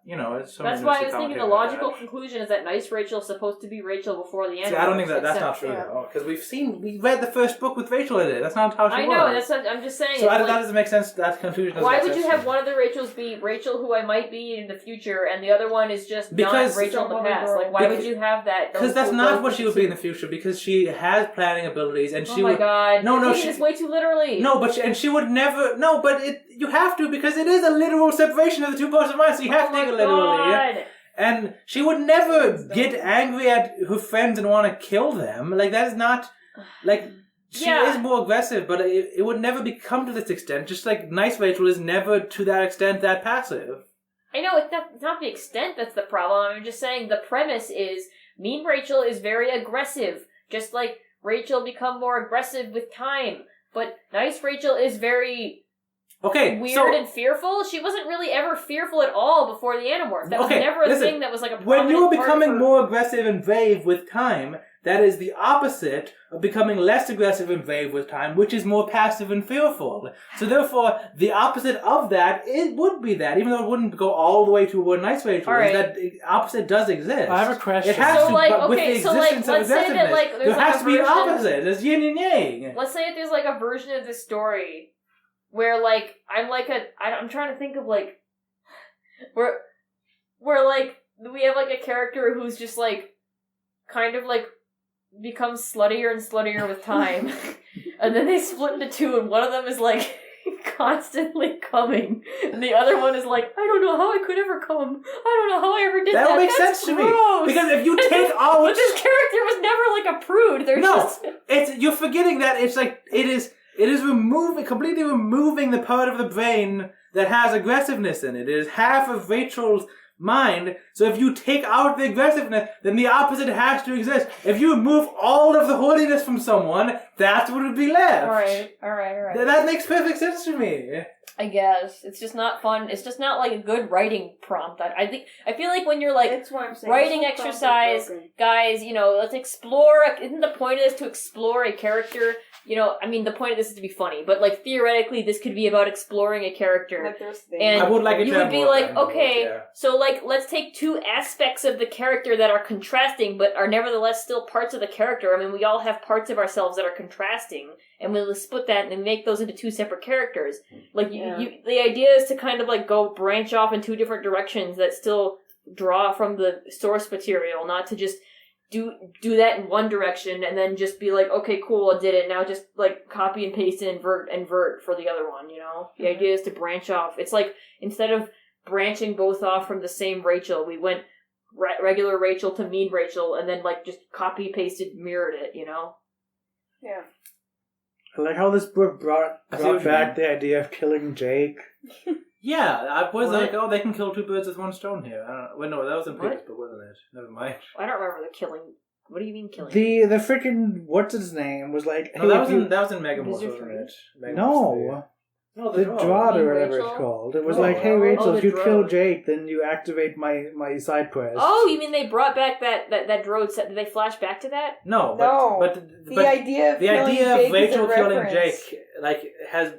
You know, it's so
That's
many
why I
interesting
was thinking the
commentary
logical
about
conclusion is that nice Rachel's supposed to be Rachel before the
that.
end.
See, I don't think that's not true
yeah.
at all. Because we read the first book with Rachel in it. That's not how she
I
was.
know, that's what I'm just saying.
So
it's
that
like,
doesn't make sense. That conclusion doesn't
why
make
would
sense
you
to
have
me.
one of the Rachels be Rachel who I might be in the future, and the other one is just
Because-
not Rachel in the
Someone
past?
girl.
Like, why would you have that?
Because that's not what she would be in the future. Because she has planning abilities, and
Oh
she
my
would.
god!
No,
You're
no,
taking
she-
this way too literally.
No, but she would never. No, but you have to because it is a literal separation of the two parts of mind. So you have
oh
to take
my
it literally.
god!
And she would never get angry at her friends and want to kill them. Like, that is not... Like, she
Yeah.
is more aggressive, but it would never become to this extent. Just like nice Rachel is never to that extent that passive.
I know it's not the extent that's the problem. I'm just saying the premise is mean Rachel is very aggressive, just like Rachel become more aggressive with time. But nice Rachel is very
Okay,
weird
so
and fearful. She wasn't really ever fearful at all before the Animorph. That was
Okay,
never a
listen,
thing that was like a
when you are
prominent part of
becoming
her-
more aggressive and brave with time, that is the opposite of becoming less aggressive and brave with time, which is more passive and fearful. So therefore, the opposite of that it would be that, even though it wouldn't go all the way to where nice Rachel
All
is,
right.
that the opposite does exist.
I have a question.
It has
So,
to,
like,
but with
okay,
the
so, like,
existence of
let's say that,
aggressiveness,
like, there's,
there
like,
has
a
to be an
version-
opposite. There's yin and yang.
Let's say if there's like a version of this story where like I'm trying to think of like where like we have like a character who's just like kind of like becomes sluttier and sluttier with time, and then they split into two, and one of them is like constantly coming, and the other one is like, I don't know how I could ever come. I don't know how I ever did that.
That would make
That's
sense to me.
gross."
Because if you take out...
But this character was never like a prude. They're
No,
just
you're forgetting that it's like it is completely removing the part of the brain that has aggressiveness in it. It is half of Rachel's mind. So if you take out the aggressiveness, then the opposite has to exist. If you remove all of the horniness from someone, that's what would be left.
All right.
That makes perfect sense to me.
I guess it's just not fun. It's just not like a good writing prompt. I feel like when you're like
That's what I'm saying.
writing
This whole prompt is
exercise,
broken.
guys, let's explore. Isn't the point of this to explore a character? I mean, the point of this is to be funny, but like theoretically, this could be about exploring a character.
Like there's things.
And
I would like it
you
to
would
have
be
more
like,
time, but
okay,
yeah.
so like let's take two aspects of the character that are contrasting, but are nevertheless still parts of the character. I mean, we all have parts of ourselves that are contrasting, and we'll split that and make those into two separate characters. Like the idea is to kind of like go branch off in two different directions that still draw from the source material, not to just do that in one direction and then just be like, okay, cool, I did it. Now just like copy and paste and invert for the other one, The idea is to branch off. It's like instead of branching both off from the same Rachel, we went regular Rachel to mean Rachel and then like just copy pasted mirrored it,
Yeah.
I like how this book brought
I see what you
back
mean.
the idea of killing Jake.
Yeah, I was
What?
like, oh, they can kill two birds with one stone here. I don't know. Well, no, that was in
What?
previous book, wasn't it? Never mind.
I don't remember the killing. What do you mean killing?
The freaking what's his name was like,
No,
hey,
that
if you-
was in Megamorph,
Is it
wasn't
free?
it? Megamorph's
no,
No,
the Draught
Mean
or whatever
Rachel?
it's called. It was
Oh,
like, hey
oh,
Rachel,
the
if you kill
Draught.
Jake, then you activate my side quest.
Oh, you mean they brought back that droid set? Did they flash back to that?
No,
No.
but
The idea of
the
killing
idea
Jake
of Rachel
is a
killing
reference.
Jake has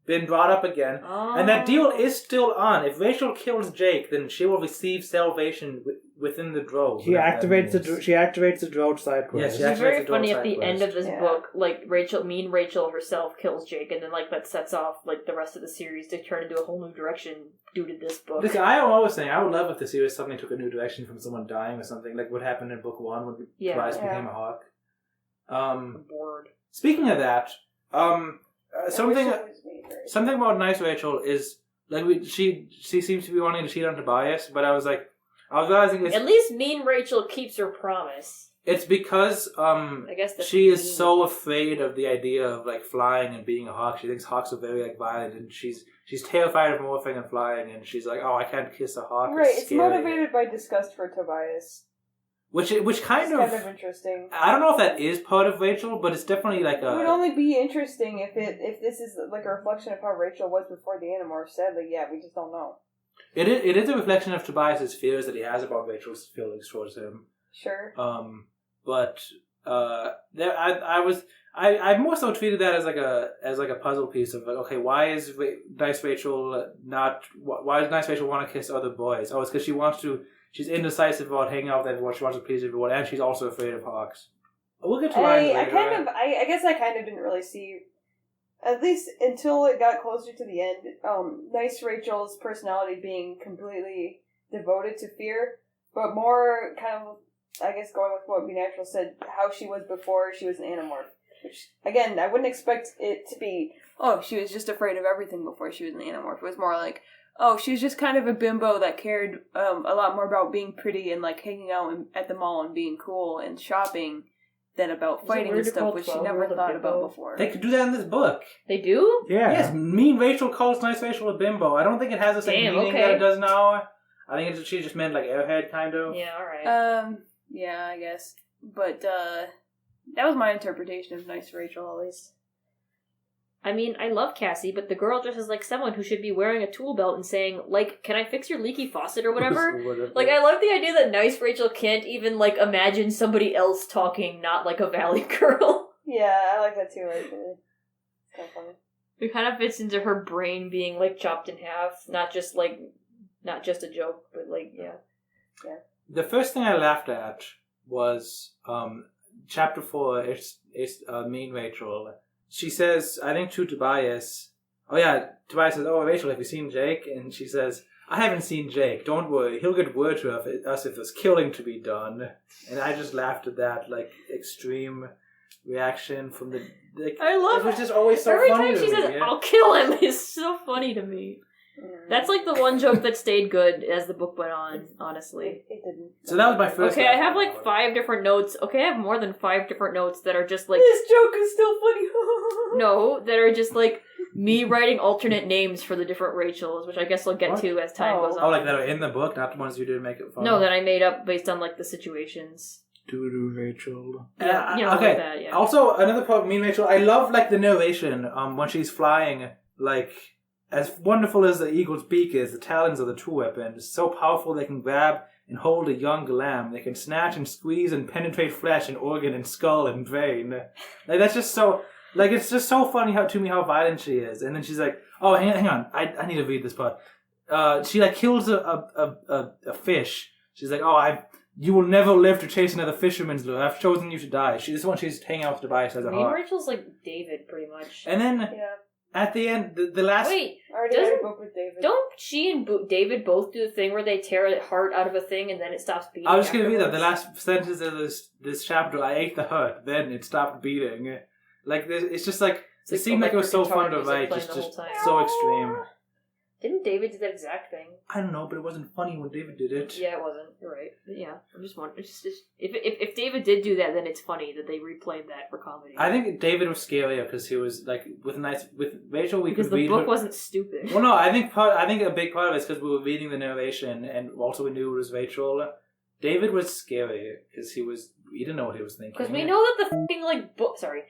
been brought up again,
Oh.
and that deal is still on. If Rachel kills Jake, then she will receive salvation within the drove.
She
whatever that
activates
means.
she activates the Draught side quest.
Yes,
It's
she
very
activates the
funny
Draught
at the
side
end
quest.
of this
Yeah.
book, like Rachel herself kills Jake, and then like that sets off like the rest of the series to turn into a whole new direction due to this book.
Look, I am always saying I would love if the series suddenly took a new direction from someone dying or something, like what happened in book 1 when
Yeah.
Tobias
Yeah.
became a hawk.
I'm bored.
Speaking of that, something
I wish it was made right.
something about Nice Rachel is like she seems to be wanting to cheat on Tobias, but I was realizing
At least mean Rachel keeps her promise.
it's because
I guess that's
she is
mean.
so afraid of the idea of like flying and being a hawk. She thinks hawks are very like violent, and she's terrified of morphing and flying, and she's like, oh, I can't kiss a hawk.
Right, it's
scary.
motivated by disgust for Tobias.
Which
It's
kind
kind
of
of interesting.
I don't know if that is part of Rachel, but it's definitely like
It would
a.
only be interesting if this is like a reflection of how Rachel was before the Animorph. Sadly, yeah, we just don't know.
It is a reflection of Tobias's fears that he has about Rachel's feelings towards him.
Sure.
But I more so treated that as like a puzzle piece of like, okay, why is Nice Rachel not? Why does Nice Rachel want to kiss other boys? Oh, it's because she wants to. She's indecisive about hanging out with everyone. She wants to please everyone, and she's also afraid of hawks. We'll get to lines later.
I guess I kind of didn't really see, at least until it got closer to the end, Nice Rachel's personality being completely devoted to fear, but more kind of, I guess going with what Be Natural said, how she was before she was an Animorph. Which, again, I wouldn't expect it to be, oh, she was just afraid of everything before she was an Animorph. It was more like, oh, she was just kind of a bimbo that cared a lot more about being pretty and like hanging out at the mall and being cool and shopping than about
Is it
fighting
weird
and
to
stuff,
call
which she
12-year-old
never
a
thought
bimbo?
about before.
They could do that in this book.
They do?
Yeah.
Yes, mean Rachel calls Nice Rachel a bimbo. I don't think it has the same
Damn,
meaning
okay.
that it does now. I think she just meant like airhead, kind of.
Yeah, alright.
Yeah, I guess. But, that was my interpretation of Nice Rachel, at least.
I mean, I love Cassie, but the girl dresses like someone who should be wearing a tool belt and saying, like, can I fix your leaky faucet or whatever? Like, I love the idea that Nice Rachel can't even, like, imagine somebody else talking, not like a Valley girl.
Yeah, I like that too, actually. It's kind of funny.
It kind of fits into her brain being, like, chopped in half. Not just a joke, but, like, yeah.
The first thing I laughed at was chapter 4. It's mean Rachel. She says, I think to Tobias. Oh yeah, Tobias says, "Oh Rachel, have you seen Jake?" And she says, "I haven't seen Jake. Don't worry, he'll get word to us if there's killing to be done." And I just laughed at that like extreme reaction from the. Like,
I love
it. Was just always so
Every
funny
time
to
she
me,
says,
yeah.
"I'll kill him," is so funny to me. That's like the one joke that stayed good as the book went on, honestly.
It didn't.
So that was my first.
Okay, I have like 5 different notes. Okay, I have more than 5 different notes that are just like...
This joke is still funny.
No, that are just like me writing alternate names for the different Rachels, which I guess I'll get to as time goes on.
Oh, like that are in the book, not the ones you did make it fun.
No, that I made up based on like the situations.
Doo-doo Rachel.
Yeah, you know,
okay.
like that, yeah.
Also, another part of me and Rachel, I love like the narration when she's flying, like, as wonderful as the eagle's beak is, the talons are the true weapon. It's so powerful they can grab and hold a young lamb. They can snatch and squeeze and penetrate flesh and organ and skull and brain. Like, that's just so... Like, it's just so funny how violent she is. And then she's like, oh, hang on. I need to read this part. She, like, kills a fish. She's like, you will never live to chase another fisherman's lure. I've chosen you to die. This one she's hanging out with Tobias as a heart.
Rachel's like David, pretty much.
And then, at the end, the last...
Wait,
I already read a book with David.
don't she and David both do the thing where they tear a heart out of a thing and then it stops beating?
I was just going to read that. The last sentence of this chapter, I ate the heart, then it stopped beating. Like, it's just like... It seemed like it was so fun to write, just so extreme.
Didn't David do that exact thing?
I don't know, but it wasn't funny when David did it.
Yeah, it wasn't. You're right. But yeah, I'm just wondering. If David did do that, then it's funny that they replayed that for comedy.
I think David was scarier because he was like with Rachel. We
because
could read
the book
her...
wasn't stupid.
Well, no, I think a big part of it is because we were reading the narration and also we knew it was Rachel. David was scary because we didn't know what he was thinking.
Because we know that the fucking like book. Sorry,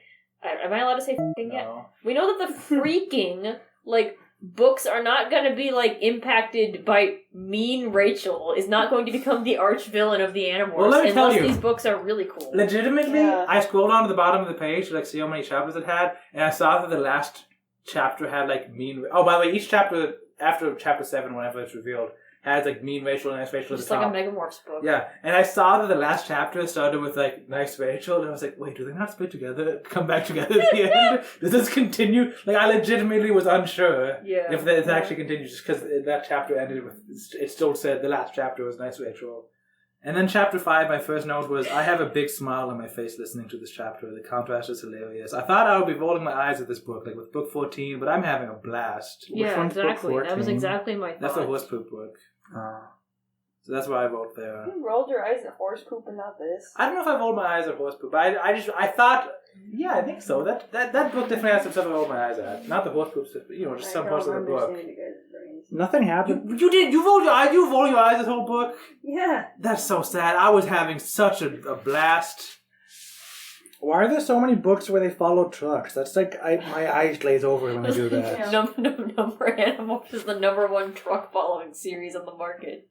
am I allowed to say fucking yet?
No.
We know that the freaking like. Books are not going to be, like, impacted by mean Rachel, is not going to become the arch villain of the Animorphs,
well, let me tell you,
these books are really cool.
Legitimately, I scrolled down to the bottom of the page to, like, see how many chapters it had, and I saw that the last chapter had, like, mean... Oh, by the way, each chapter, after chapter 7, whenever it's revealed, has, like, mean Rachel and nice Rachel at the top.
Just like a Megamorphs book.
Yeah, and I saw that the last chapter started with, like, nice Rachel, and I was like, wait, do they not split together, come back together at the end? Does this continue? Like, I legitimately was unsure if it actually continues, just because that chapter ended with, it still said the last chapter was nice Rachel. And then chapter 5, my first note was, I have a big smile on my face listening to this chapter. The contrast is hilarious. I thought I would be rolling my eyes at this book, like with book 14, but I'm having a blast.
Yeah, exactly. That was exactly my thought.
That's the horse poop book. So that's why I wrote there.
You rolled your eyes at horse poop and not this.
I don't know if I rolled my eyes at horse poop, but I thought, yeah, I think so. That book definitely has some stuff I rolled my eyes at. Not the horse poop stuff, but, just some parts of the book.
Nothing happened.
You did. You rolled your eyes. You rolled your eyes this whole book.
Yeah.
That's so sad. I was having such a blast.
Why are there so many books where they follow trucks? That's like my eyes glaze over when I do that.
Number Animorphs is the #1 truck following series on the market.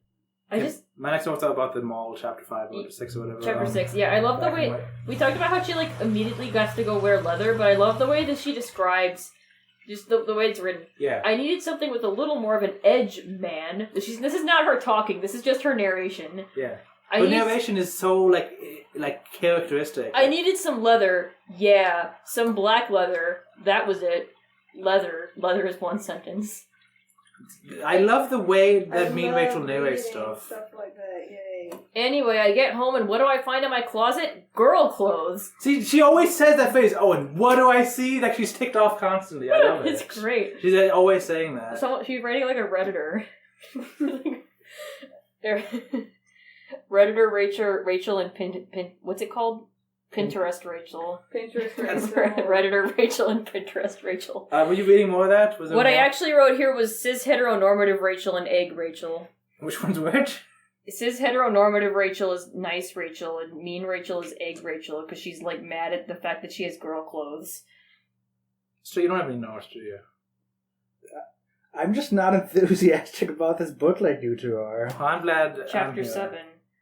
My next note's about the mall, chapter 5 or 6 or whatever.
Chapter 6, yeah. I love the way... We talked about how she, like, immediately got to go wear leather, but I love the way that she describes... Just the way it's written.
Yeah.
I needed something with a little more of an edge, man. This is not her talking. This is just her narration.
Yeah. But narration is so, like characteristic.
I needed some leather. Yeah. Some black leather. That was it. Leather. Leather is one sentence.
I love the way that Mean Rachel narrates stuff.
Stuff like that, yay.
Anyway, I get home and what do I find in my closet? Girl clothes.
See, she always says that phrase, oh, and what do I see? Like, she's ticked off constantly. I love it.
It's great.
She's always saying that.
She's writing like a Redditor. Redditor Rachel and Pin what's it called? Pinterest Rachel. Redditor Rachel and Pinterest Rachel.
Were you reading more of that? Was
what I actually wrote here was cis heteronormative Rachel and egg Rachel.
Which one's which?
Cis heteronormative Rachel is nice Rachel and mean Rachel is egg Rachel because she's like mad at the fact that she has girl clothes.
So you don't have any notes, do you?
I'm just not enthusiastic about this book like you two are.
Well, I'm glad.
Chapter 7.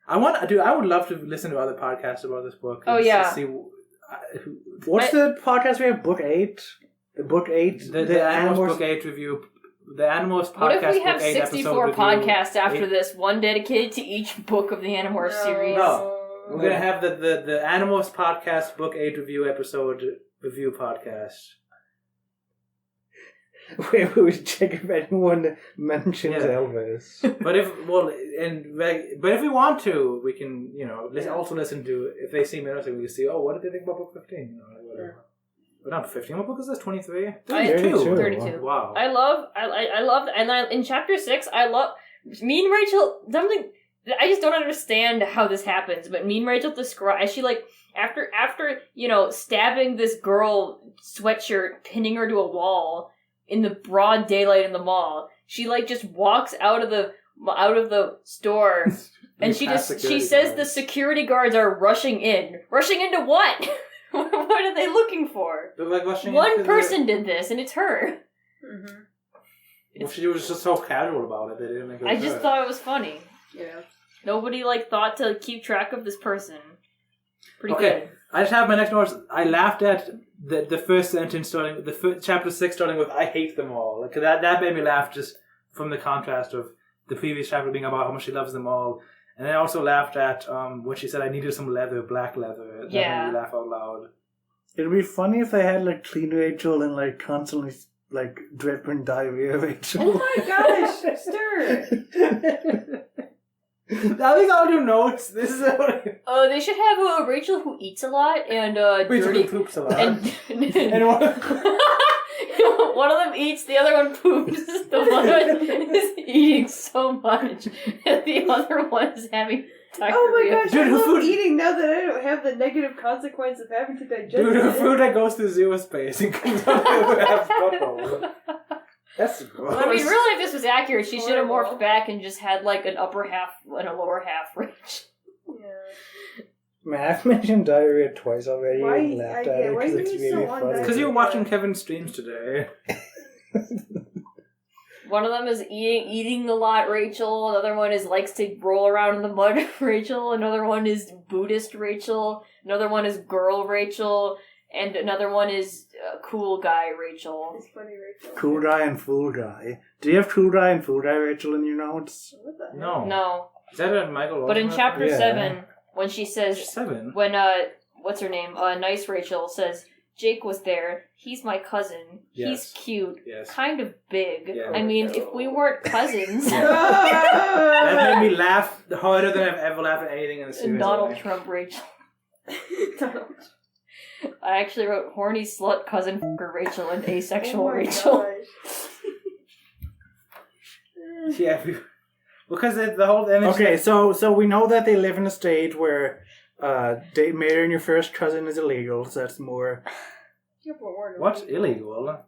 I would love to listen to other podcasts about this book.
Oh yeah.
See,
what's the podcast we have? Book 8. The book 8.
The Animorphs Book 8 review. The Animorphs podcast.
What if we have
book 8
64 podcasts after this? One dedicated to each book of the Animorphs series.
No, we're gonna have the Animorphs podcast book 8 review episode review podcast.
We would check if anyone mentions Elvis.
But if we want to, we can also listen to if they seem interesting. We can see, what did they think about book 15? Whatever. not 15. What book is this? 23?
32.
32.
Wow.
I love, and in chapter 6, I love, me and Rachel, something, I just don't understand how this happens, but me and Rachel describe, she like, after, stabbing this girl sweatshirt, pinning her to a wall in the broad daylight in the mall, she like just walks out of the store, and she says the security guards are rushing in. Rushing into what? What are they looking for?
They're like rushing
One person did this, and it's her.
Mm-hmm.
Well, she was just so casual about it. They didn't make it.
I just thought it was funny.
Yeah.
Nobody thought to keep track of this person. Pretty
Okay,
good.
I just have my next notes. I laughed at the first sentence starting chapter 6 starting with "I hate them all." Like that made me laugh just from the contrast of the previous chapter being about how much she loves them all. And I also laughed at when she said I needed some leather, black leather. That made me laugh out loud.
It'd be funny if they had like clean Rachel and like constantly like dripping diarrhea Rachel.
Oh my gosh, Stir!
Now these all do notes. This is
They should have Rachel who eats a lot and
Rachel
dirty.
who poops a lot.
And
one of
one of them eats, the other one poops. The one is eating so much, and the other one is having diarrhea.
Oh my gosh,
Dude,
I
her
love
food-
eating now that I don't have the negative consequence of having to digest
Dude,
it.
food that goes through zero space and comes out the other half's butthole. That's gross.
I mean, really, if this was accurate, she should have
Horrible.
morphed back and just had like an upper half and a lower half range.
Yeah.
Man, I've mentioned diarrhea twice already.
Why-
and laughed at it
why
because
do
it's
you so
really
want
funny.
diarrhea?
Because you were watching Kevin's streams today.
One of them is eating a lot, Rachel. Another one likes to roll around in the mud, Rachel. Another one is Buddhist Rachel. Another one is girl Rachel. And another one is cool guy Rachel.
It's funny, Rachel.
Cool guy and fool guy. Do you have cool guy and fool guy Rachel in your notes?
What the heck?
No.
No.
Is that a Michael
But in
Olsen
chapter
reference?
7, when she says...
7?
When, what's her name? Nice Rachel says, Jake was there. He's my cousin.
Yes.
He's cute.
Yes.
Kind of big.
Yeah.
I mean, if we weren't cousins...
That made me laugh harder than I've ever laughed at anything in the series.
Donald Trump Rachel. I actually wrote horny slut cousin f***er Rachel and asexual
Oh my
Rachel.
gosh.
Yeah, because the whole image.
Okay, so we know that they live in a state where marrying your first cousin is illegal, so that's more...
What's illegal?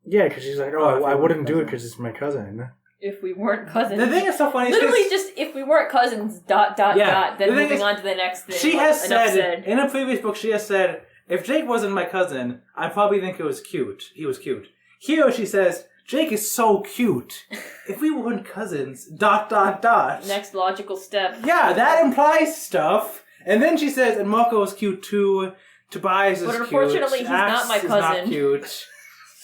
Yeah, because she's like, I wouldn't do it because it's my cousin.
If we weren't cousins.
The thing is so funny.
Literally just, if we weren't cousins, ...
Yeah,
then
the thing
moving
is,
on to the next thing.
She has
Enough
said, in a previous book, she has said, if Jake wasn't my cousin, I'd probably think he was cute. Here she says, Jake is so cute. If we weren't cousins, ...
Next logical step.
Yeah, that implies stuff. And then she says, and Marco is cute too. Tobias is cute.
But unfortunately, he's not my
Axe is
cousin.
not cute.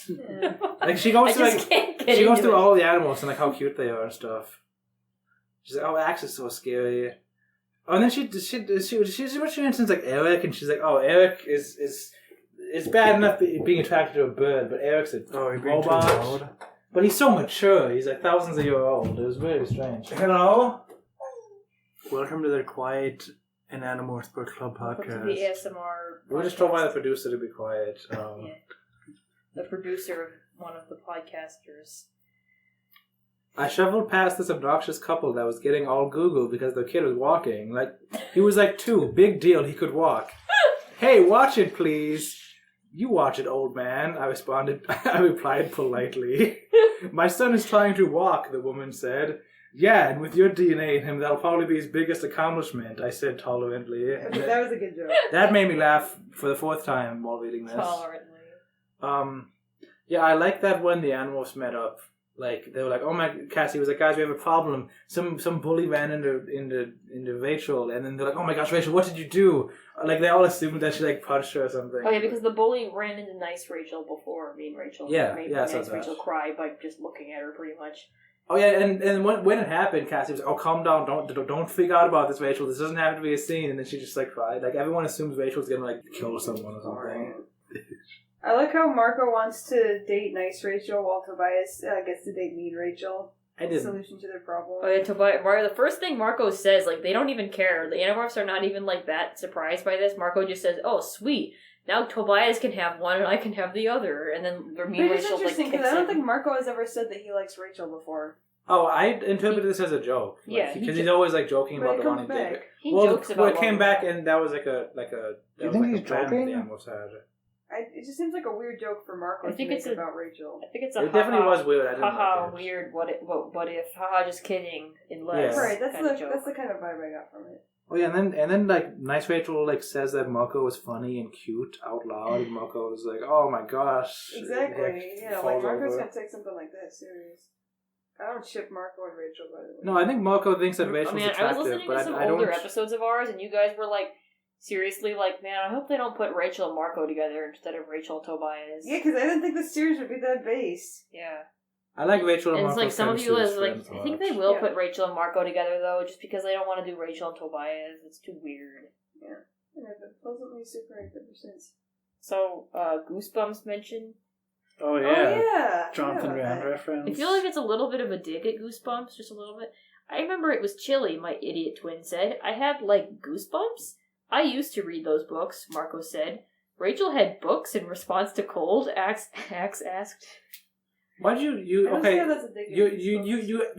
Yeah.
Like she goes
I
through
just can't get
she goes
into
through
it.
all the animals and like how cute they are and stuff. She's like, oh, Axe is so scary. Oh, and then she mentions like Eric, and she's like, oh, Eric is bad enough being attracted to a bird, but Eric's a robot. But he's so mature. He's like thousands of years old. It was very strange. Hello.
Welcome to the Quiet and Animorphs Book Club
Welcome to
podcast.
the ASMR.
We were just told by the producer to be quiet.
Yeah. The producer of one of the podcasters.
I shoveled past this obnoxious couple that was getting all Google because their kid was walking. Like, he was like 2. Big deal, he could walk. Hey, watch it, please. You watch it, old man, I replied politely. My son is trying to walk, the woman said. Yeah, and with your DNA in him, that'll probably be his biggest accomplishment, I said tolerantly.
That was a good joke.
That made me laugh for the 4th time while reading this.
Tolerantly.
Yeah, I like that when the animals met up. Like, they were like, oh my, Cassie was like, guys, we have a problem. Some bully ran into Rachel, and then they're like, oh my gosh, Rachel, what did you do? Like, they all assumed that she, like, punched her or something.
Oh yeah, because the bully ran into nice Rachel before mean Rachel.
Yeah,
made
yeah, I
nice
saw that.
Rachel cry by just looking at her pretty much.
Oh yeah, and when it happened, Cassie was like, oh, calm down, don't freak out about this, Rachel. This doesn't have to be a scene. And then she just, like, cried. Like, everyone assumes Rachel's gonna, like, kill someone or something.
I like how Marco wants to date nice Rachel while Tobias gets to date mean Rachel.
I didn't.
Solution to their problem.
Oh yeah, the first thing Marco says, like, they don't even care. The Animorphs are not even, like, that surprised by this. Marco just says, oh, sweet. now Tobias can have one and I can have the other, and then me and
But it's
Rachel
interesting
kicks
because I don't
in.
think Marco has ever said that he likes Rachel before.
Oh, I interpreted this as a joke.
Yeah,
Because he's always like joking
But
about
it
the
comes
one he did.
back.
He
Well,
jokes about
it came
Logan.
back and that was like a
You think he's joking?
The animal had.
It just seems like a weird joke for Marco
I think
to
it's
make
a-
about Rachel.
I think it's a
It definitely was weird. I didn't
haha,
like it.
weird, what if, haha, just kidding, in less.
Yeah.
Right, that's
kind of
the
joke.
that's the kind of vibe I got from it.
Oh yeah, and then like Nice Rachel like says that Marco is funny and cute out loud, and Marco is like, "Oh my gosh!"
Exactly.
Heck,
Yeah, like
falls
Marco's
over.
gonna take something like that serious. I don't ship Marco and Rachel, by the way.
No, I think Marco thinks that Rachel's
I was
attractive,
listening
but
to some
I don't.
older episodes of ours, and you guys were like, seriously, like, man, I hope they don't put Rachel and Marco together instead of Rachel and Tobias.
Yeah, because I didn't think the series would be that based.
Yeah.
I like Rachel and
And it's
Marco.
like some of you
chemistry
guys are
as
like,
friends
I
a
think
lot.
they will
Yeah.
put Rachel and Marco together though, just because they don't want to do Rachel and Tobias. It's too weird.
Yeah. And I've been pleasantly surprised ever since.
So, Goosebumps mentioned.
Oh
Oh, yeah.
Jonathan
I forgot
Rand
about
reference.
I feel like it's a little bit of a dig at Goosebumps, just a little bit. I remember it was chilly, my idiot twin said. I had, like, Goosebumps? I used to read those books, Marco said. Rachel had books in response to cold, Axe asked.
Why did you
I don't
okay?
see how that's a dig at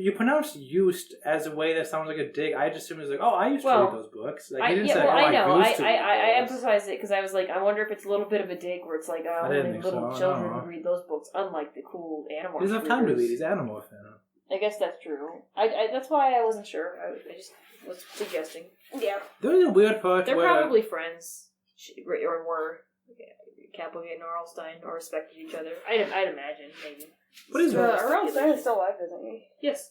You pronounce "used" as a way that sounds like a dig. I just assumed it was like, oh, I used to
Well,
read those books. Like, you didn't say,
well,
oh,
I know.
used to read
I
those.
emphasized it because I was like, I wonder if it's a little bit of a dig where it's like,
I
oh,
didn't
only
think
little
so,
children
no.
would read those books, unlike the cool Animorphs.
He doesn't have time to
readers.
read. He's Animorph. You know?
I guess that's true. I that's why I wasn't sure. I just was suggesting. Yeah,
There's a weird part
they're
where
probably friends, or were. Capelgate and Arlstein or respected each other. I'd imagine, maybe.
What is
Arlstein is still alive, isn't he?
Yes.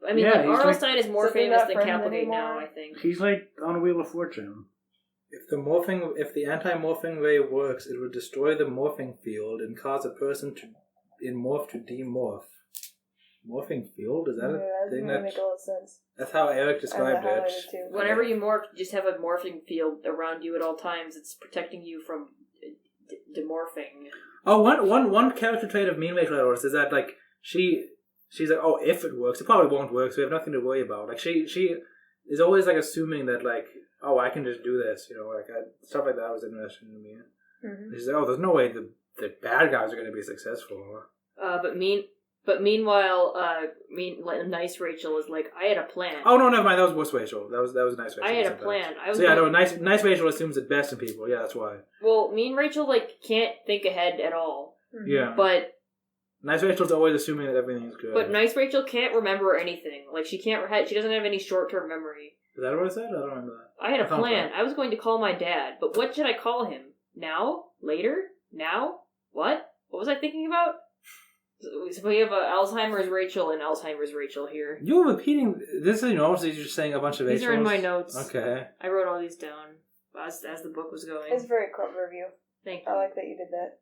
I mean,
Yeah,
like,
he's
Arlstein is more
So they're
famous
not
than
friends
Capelgate
anymore?
now, I think.
He's like on a Wheel of Fortune.
if the anti-morphing ray works, it would destroy the morphing field and cause a person in morph to demorph. Morphing field? Is that a thing
doesn't make a lot of sense.
That's how Eric described
I have
it.
that highlighted too.
Whenever you morph, you just have a morphing field around you at all times. It's protecting you from demorphing.
Oh, one character trait of Mean Rachel Edwards is that like she's like, oh, if it works, it probably won't work, so we have nothing to worry about. Like she is always like assuming that like, oh, I can just do this, you know, like stuff like that was interesting to me.
Mm-hmm.
She's like, oh, there's no way the bad guys are going to be successful.
But meanwhile, nice Rachel is like, I had a plan.
Oh no, never mind. That was worse Rachel. That was nice Rachel.
I had a
sometimes.
plan. I was
So yeah,
going-
no, nice Rachel assumes the best in people. Yeah, that's why.
Well, mean Rachel like can't think ahead at all.
Yeah,
But
nice Rachel's always assuming that everything is good.
nice Rachel can't remember anything. Like she doesn't have any short term memory.
Is that what I said? I don't remember that.
I had a
That sounds
plan.
right.
I was going to call my dad, but what should I call him? Now? Later? Now? What? What was I thinking about? So we have Alzheimer's Rachel and Alzheimer's Rachel here.
You're repeating this. You know, you're just saying a bunch of
These are in
Rachels?
my notes.
Okay.
I wrote all these down as the book was going.
It's very clever of you.
Thank you.
I like that you did that.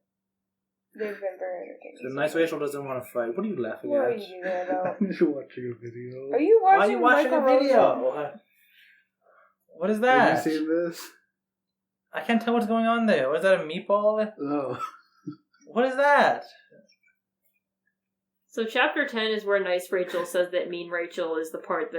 They've been very entertaining.
So nice Rachel doesn't want to fight. What are you laughing
What are
at?
you doing about?
You're watching a video.
Are you
Why are
watching,
you watching
Michael
a video?
Rosen?
What is
Have
that?
you seen this?
I can't tell what's going on there. Was that a meatball?
Oh.
What is that?
So chapter 10 is where nice Rachel says that mean Rachel is the part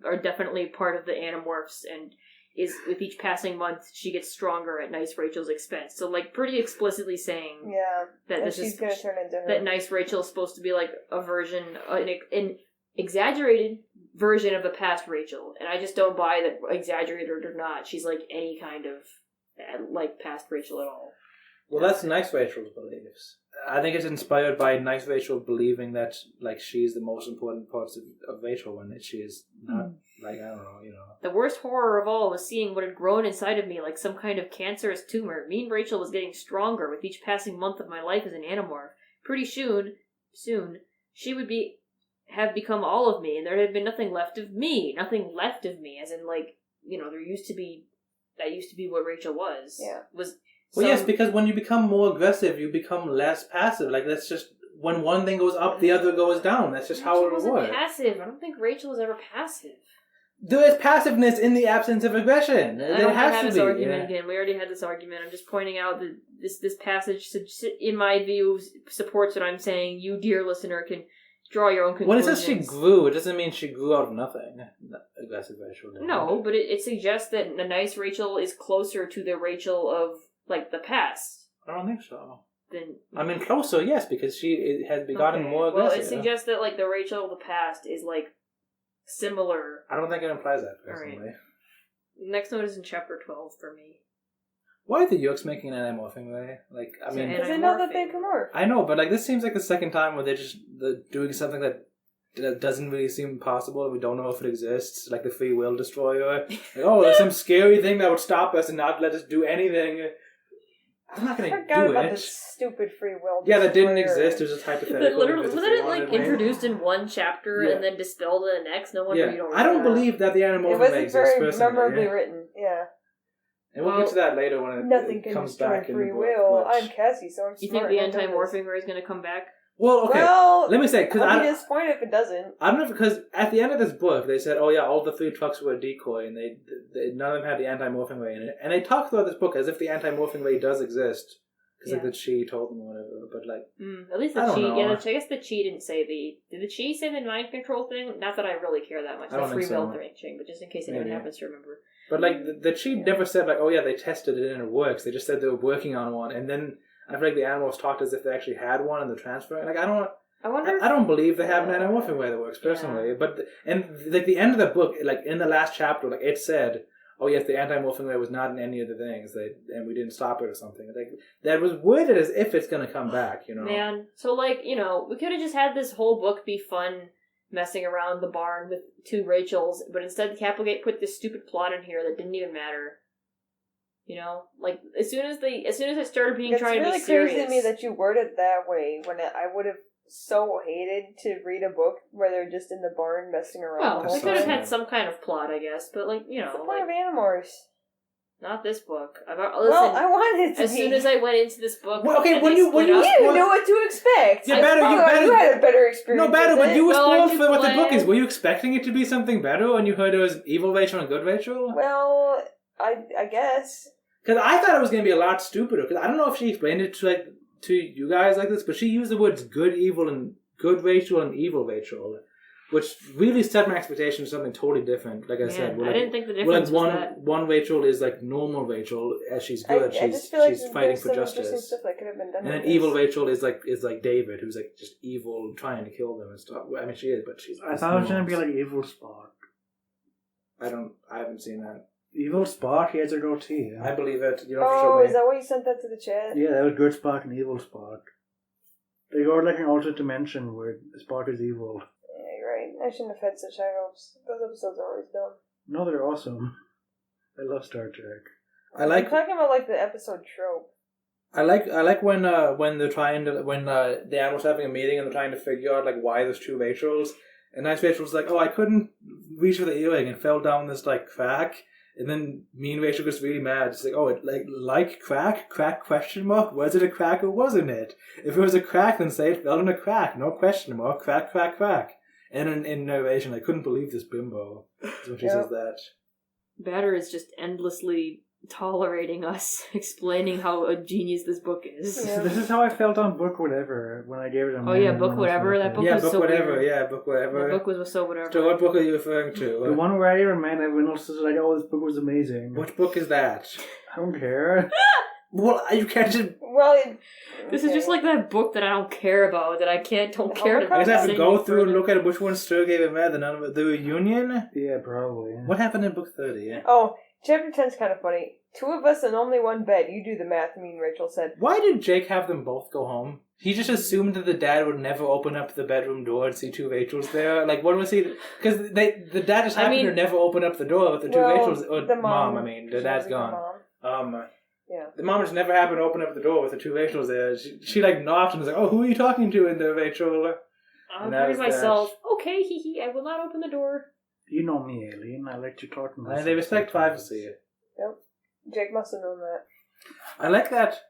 are definitely part of the Animorphs, and is with each passing month she gets stronger at nice Rachel's expense. So like pretty explicitly saying
Yeah.
that
And
this
she's
is
gonna turn into her.
that nice Rachel is supposed to be like a version, an exaggerated version of the past Rachel, and I just don't buy that, exaggerated or not. She's like any kind of like past Rachel at all.
Well, that's nice Rachel's beliefs. I think it's inspired by nice Rachel believing that like she's the most important parts of Rachel when she is not. Like, I don't know, you know.
The worst horror of all was seeing what had grown inside of me like some kind of cancerous tumor. Mean Rachel was getting stronger with each passing month of my life as an Animorph. Pretty soon, she would have become all of me, and there had been nothing left of me. Nothing left of me, as in, like, you know, that used to be what Rachel was.
Yeah.
Well, yes, because when you become more aggressive, you become less passive. Like, that's just, when one thing goes up, the other goes down. That's just how it
Rachel wasn't
works.
passive. I don't think Rachel was ever passive.
There is passiveness in the absence of aggression.
I
There
don't
has
have
to
this
be.
argument again. We already had this argument. I'm just pointing out that this passage, in my view, supports what I'm saying. You, dear listener, can draw your own
When it
conclusions.
says she grew, it doesn't mean she grew out of nothing. Aggressive Rachel.
No, but it suggests that a nice Rachel is closer to the Rachel of like the past,
I don't think so.
then
I mean, closer, yes, because it has gotten more
Well,
aggressive.
it suggests that like the Rachel of the past is like similar.
I don't think it implies that,
All right.
personally.
Next note is in chapter 12 for me.
Why are the Yorks making an anti-morphing way? Like, I mean,
Because they know that they can morph.
I know, but like this seems like the second time where they're just doing something that doesn't really seem possible, and we don't know if it exists, like the free will destroyer. Like, oh, there's some scary thing that would stop us and not let us do anything. I'm not going to
forgot
do
about
it.
this stupid free will.
Yeah, that didn't
destroyer.
exist. It was just hypothetical.
That literally
because
wasn't
if
it
they
like
wanted it,
introduced in one chapter
Yeah.
and then dispelled in the next? No wonder you
Yeah,
don't.
I don't
remember.
believe that the
It
anamorphic way
wasn't
exists
very
personally.
memorably
Yeah.
written. Yeah.
And we'll get to that later when it,
Nothing
it
can
comes
destroy
back in the
free
book.
will.
but-
I'm Cassie, so I'm
You
smart.
think the
I know this.
anti-morphing ray is going to come back?
Well, okay.
Well,
Let me say, because
I'll be disappointed if it doesn't.
I don't know, because at the end of this book, they said, oh yeah, all the 3 trucks were a decoy, and they none of them had the anti-morphing ray in it. And they talk throughout this book as if the anti-morphing ray does exist. Because like the Chi told them or whatever, but like...
At least the
I don't
Chi,
know.
yeah, I guess the Chi didn't say did the Chi say the mind control thing? Not that I really care that much,
I
the
don't
free
think
will
so.
thing, but just in case anyone
Maybe.
happens to remember.
But like, the Chi never said like, oh yeah, they tested it and it works. They just said they were working on one, and then I feel like the animals talked as if they actually had one and they're transferring. Like,
I wonder.
I don't believe they have an anamorphic way that works personally. But and like the end of the book, like in the last chapter, like it said, "Oh yes, the anti-morphing way was not in any of the things, and we didn't stop it or something." Like that was worded as if it's going to come back, you know.
Man, so like we could have just had this whole book be fun, messing around the barn with 2 Rachels, but instead Capelgate put this stupid plot in here that didn't even matter. You know, like as soon as it started being trying to be serious.
It's really crazy to me that you word it that way when I would have so hated to read a book where they're just in the barn messing around.
Well,
the
we
whole
could have
time.
had some kind of plot, I guess, but like
What's the point
like
of Animorphs?
not this book. Listen,
Well, I wanted it to
as
be.
soon as I went into this book,
Well, okay,
and
when
they
you
split up-
You knew what to expect.
You better-
You had a better experience.
No, better,
with
but
it.
you were
Well,
spoiled
I
for what the book is.
plan-
Were you expecting it to be something better when you heard it was evil Rachel and good Rachel?
Well, I guess.
Because I thought it was going to be a lot stupider. Because I don't know if she explained it to you guys like this, but she used the words good Rachel and evil Rachel, which really set my expectations to something totally different. Like I said,
I didn't think the difference
like
was that.
one Rachel is like normal Rachel, as she's good,
I just feel like
she's
there's
fighting
some
for
interesting
justice.
stuff that could have been done.
And then
with
evil
this.
Rachel is like David, who's like just evil, trying to kill them and stuff. Well, I mean, she is, but she's.
I thought it was going to be like Evil Spot.
I haven't seen that.
Evil Spot, he has a goatee.
I believe it. You don't
Oh,
show me.
is that why you sent that to the chat?
Yeah, that was Good Spot and Evil Spot. They go like an alternate dimension where Spot is evil.
Yeah, you're right. I shouldn't have had such high hopes. Those episodes are always dumb.
No, they're awesome. I love Star Trek.
I like.
I'm talking about like the episode trope.
I like when they're trying to the animals having a meeting and they're trying to figure out like why there's 2 Rachels, and nice Rachel's like, oh, I couldn't reach for the earring and fell down this like crack, and then mean Rachel gets really mad. It's like, oh, it like crack question mark, was it a crack or wasn't it? If it was a crack, then say it fell in a crack, no question mark, crack. And in narration, I couldn't believe this bimbo. That's when she says that.
Batter is just endlessly tolerating us, explaining how a genius this book is.
Yeah.
This is how I felt on Book Whatever when I gave it a
Oh yeah, Book Whatever. That book
Yeah,
was
book
so
whatever.
weird.
Yeah, book whatever.
That book was so whatever.
So what book are you referring to?
The one where I even met everyone else is like, oh, this book was amazing.
Which book is that?
I don't care.
Well, you can't just.
Well,
This is just like that book that I don't care about, that I don't care to.
I just have to
sing
go
me
through and
further.
look at which one Stu gave him the none of it. The reunion?
Yeah, probably.
What happened in book 30?
Oh, chapter 10's kind of funny. 2 of us and only 1 bed. You do the math, mean Rachel said.
Why did Jake have them both go home? He just assumed that the dad would never open up the bedroom door and see 2 Rachels there. Like, what was he? Because the dad just happened to never open up the door with the 2 Rachels. Or
the mom.
I mean, the dad's
She
gone.
mom. Yeah.
The mom just never happened to open up the door with the 2 Rachels there. She like knocked and was like, "Oh, who are you talking to in there, Rachel?"
I'm
And that
hearing
was that.
myself. Okay, I will not open the door.
You know me, Aileen. I like to talk to myself.
And they respect
sometimes.
privacy.
Yep. Jake must have known that.
I like that.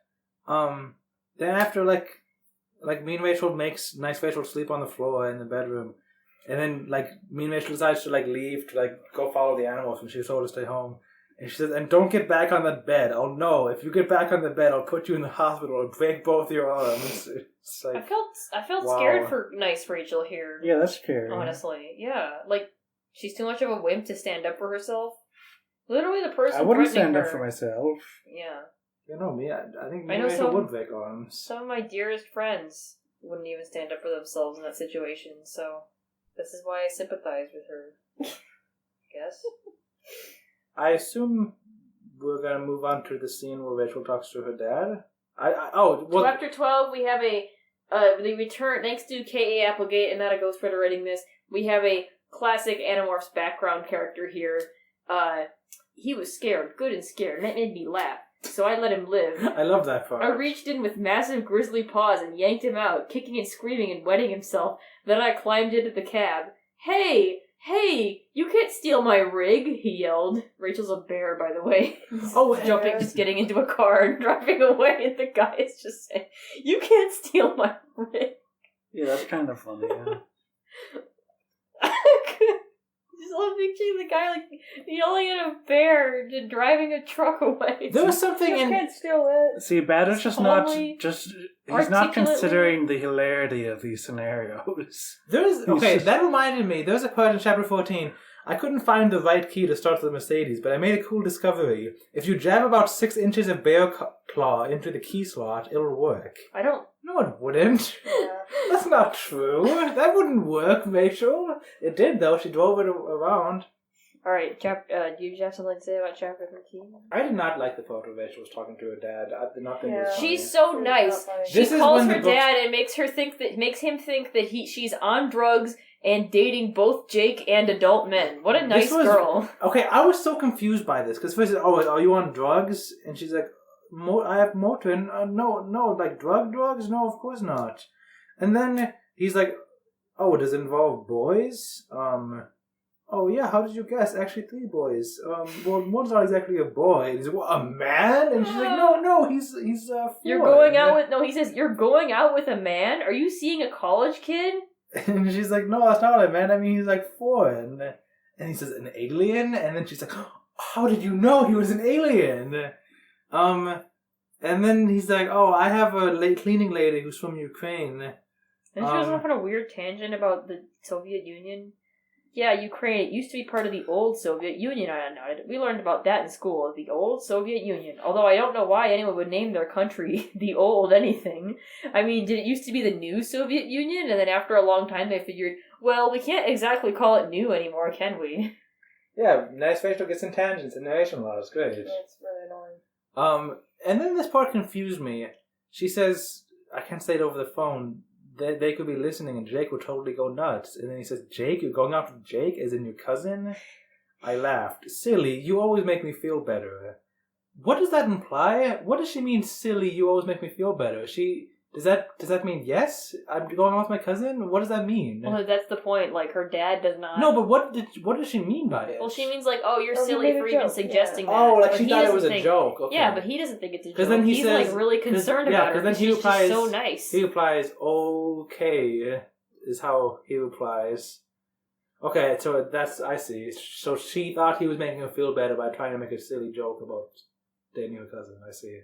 Then after like mean Rachel makes nice Rachel sleep on the floor in the bedroom, and then like mean Rachel decides to like leave to like go follow the animals when she was told to stay home, and she says, "And don't get back on that bed. Oh no! If you get back on the bed, I'll put you in the hospital and break both your arms." It's like,
I felt
wow.
scared for nice Rachel here.
Yeah, that's scary.
Honestly, yeah, like she's too much of a wimp to stand up for herself. Literally, the person
I wouldn't
threatening
stand up
her-
for myself.
Yeah,
You know me, I think
I know
Rachel
some-
would break arms.
Some of my dearest friends wouldn't even stand up for themselves in that situation, so this is why I sympathize with her. I guess.
I assume we're gonna move on to the scene where Rachel talks to her dad.
Chapter 12, we have a the return, thanks to K.A. Applegate and not a ghostwriter writing this, we have a classic Animorphs background character here. He was scared, good and scared, and that made me laugh. So I let him live.
I love that part.
I reached in with massive grisly paws and yanked him out, kicking and screaming and wetting himself. Then I climbed into the cab. Hey! Hey! You can't steal my rig, he yelled. Rachel's a bear, by the way. Jumping, just getting into a car and driving away, and the guy is just saying, you can't steal my rig.
Yeah, that's kind of funny, yeah.
Just love picturing the guy, like, yelling at a bear and driving a truck away.
There was something
You
in...
can't steal it.
See, Badder's just not...
Calmly,
He's not
articulately-
considering the hilarity of these scenarios.
That reminded me. There was a part in chapter 14. I couldn't find the right key to start the Mercedes, but I made a cool discovery. If you jab about 6 inches of bear claw into the key slot, it'll work.
I don't...
No, it wouldn't.
Yeah.
That's not true. That wouldn't work, Rachel. It did, though. She drove it around.
Alright, do you have something to say about chapter 13?
I did not like the part where Rachel was talking to her dad. I did not think it was funny.
She's so nice. She
This is
calls
when
her
the books-
dad and makes him think that she's on drugs and dating both Jake and adult men. What a nice girl.
Okay, I was so confused by this because first, are you on drugs? And she's like, I have Motrin. No, like drugs? No, of course not. And then he's like, oh, does it involve boys? Oh yeah, how did you guess? Actually, 3 boys. Well, one's not exactly a boy. And he's like, what, a man? And she's like, no, he's 4.
You're going out with... No, he says, you're going out with a man? Are you seeing a college kid?
And she's like, no, that's not what I meant. I mean, he's like 4. And he says, an alien? And then she's like, how did you know he was an alien? And then he's like, oh, I have a cleaning lady who's from Ukraine.
And she goes off on a weird tangent about the Soviet Union. Yeah, Ukraine, it used to be part of the old Soviet Union. We learned about that in school, the old Soviet Union. Although I don't know why anyone would name their country the old anything. I mean, did it used to be the new Soviet Union? And then after a long time they figured, well, we can't exactly call it new anymore, can we?
Yeah, nice Rachel gets in tangents and narration laws. Great.
That's really annoying.
And then this part confused me. She says, I can't say it over the phone, they could be listening and Jake would totally go nuts. And then he says, Jake? You're going out with Jake as in your cousin? I laughed. Silly, you always make me feel better. What does that imply? What does she mean, silly, you always make me feel better? Does that mean yes? I'm going out with my cousin? What does that mean?
Well, that's the point. Like, her dad does not...
No, but what does she mean by it?
Well, she means like, oh, you're
Oh, he
silly
made a
for even
joke,
suggesting
yeah.
that.
Oh, like
But
she
he
thought it
doesn't
was a
think-
joke. Okay.
Yeah, but he doesn't think it's a joke.
Because then
he's
says,
like really concerned about her.
Because then he
she's
replies,
just so nice.
He replies, okay, is how he replies. Okay, so I see. So she thought he was making her feel better by trying to make a silly joke about dating her cousin. I see.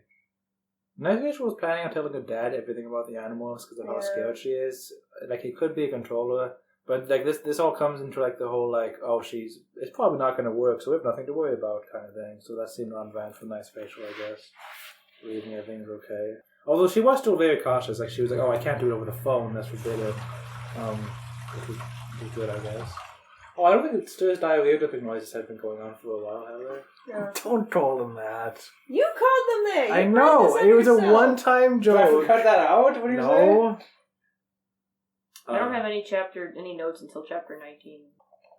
Nice Rachel was planning on telling her dad everything about the animals because of how scared she is. Like, he could be a controller, but like this all comes into like the whole like, oh, it's probably not going to work, so we have nothing to worry about kind of thing. So that seemed on brand for Nice Rachel, I guess. Believing everything's okay. Although she was still very cautious. Like, she was like, oh, I can't do it over the phone. That's forbidden. Which was good, I guess. Oh, I don't think Stir's diarrhea dripping noises have been going on for a while, have they?
Yeah.
Don't call them that.
You called them that.
I
You
know.
brought this
It was a
yourself.
one-time joke.
cut that out? What do you say?
No.
I don't have any notes until chapter 19.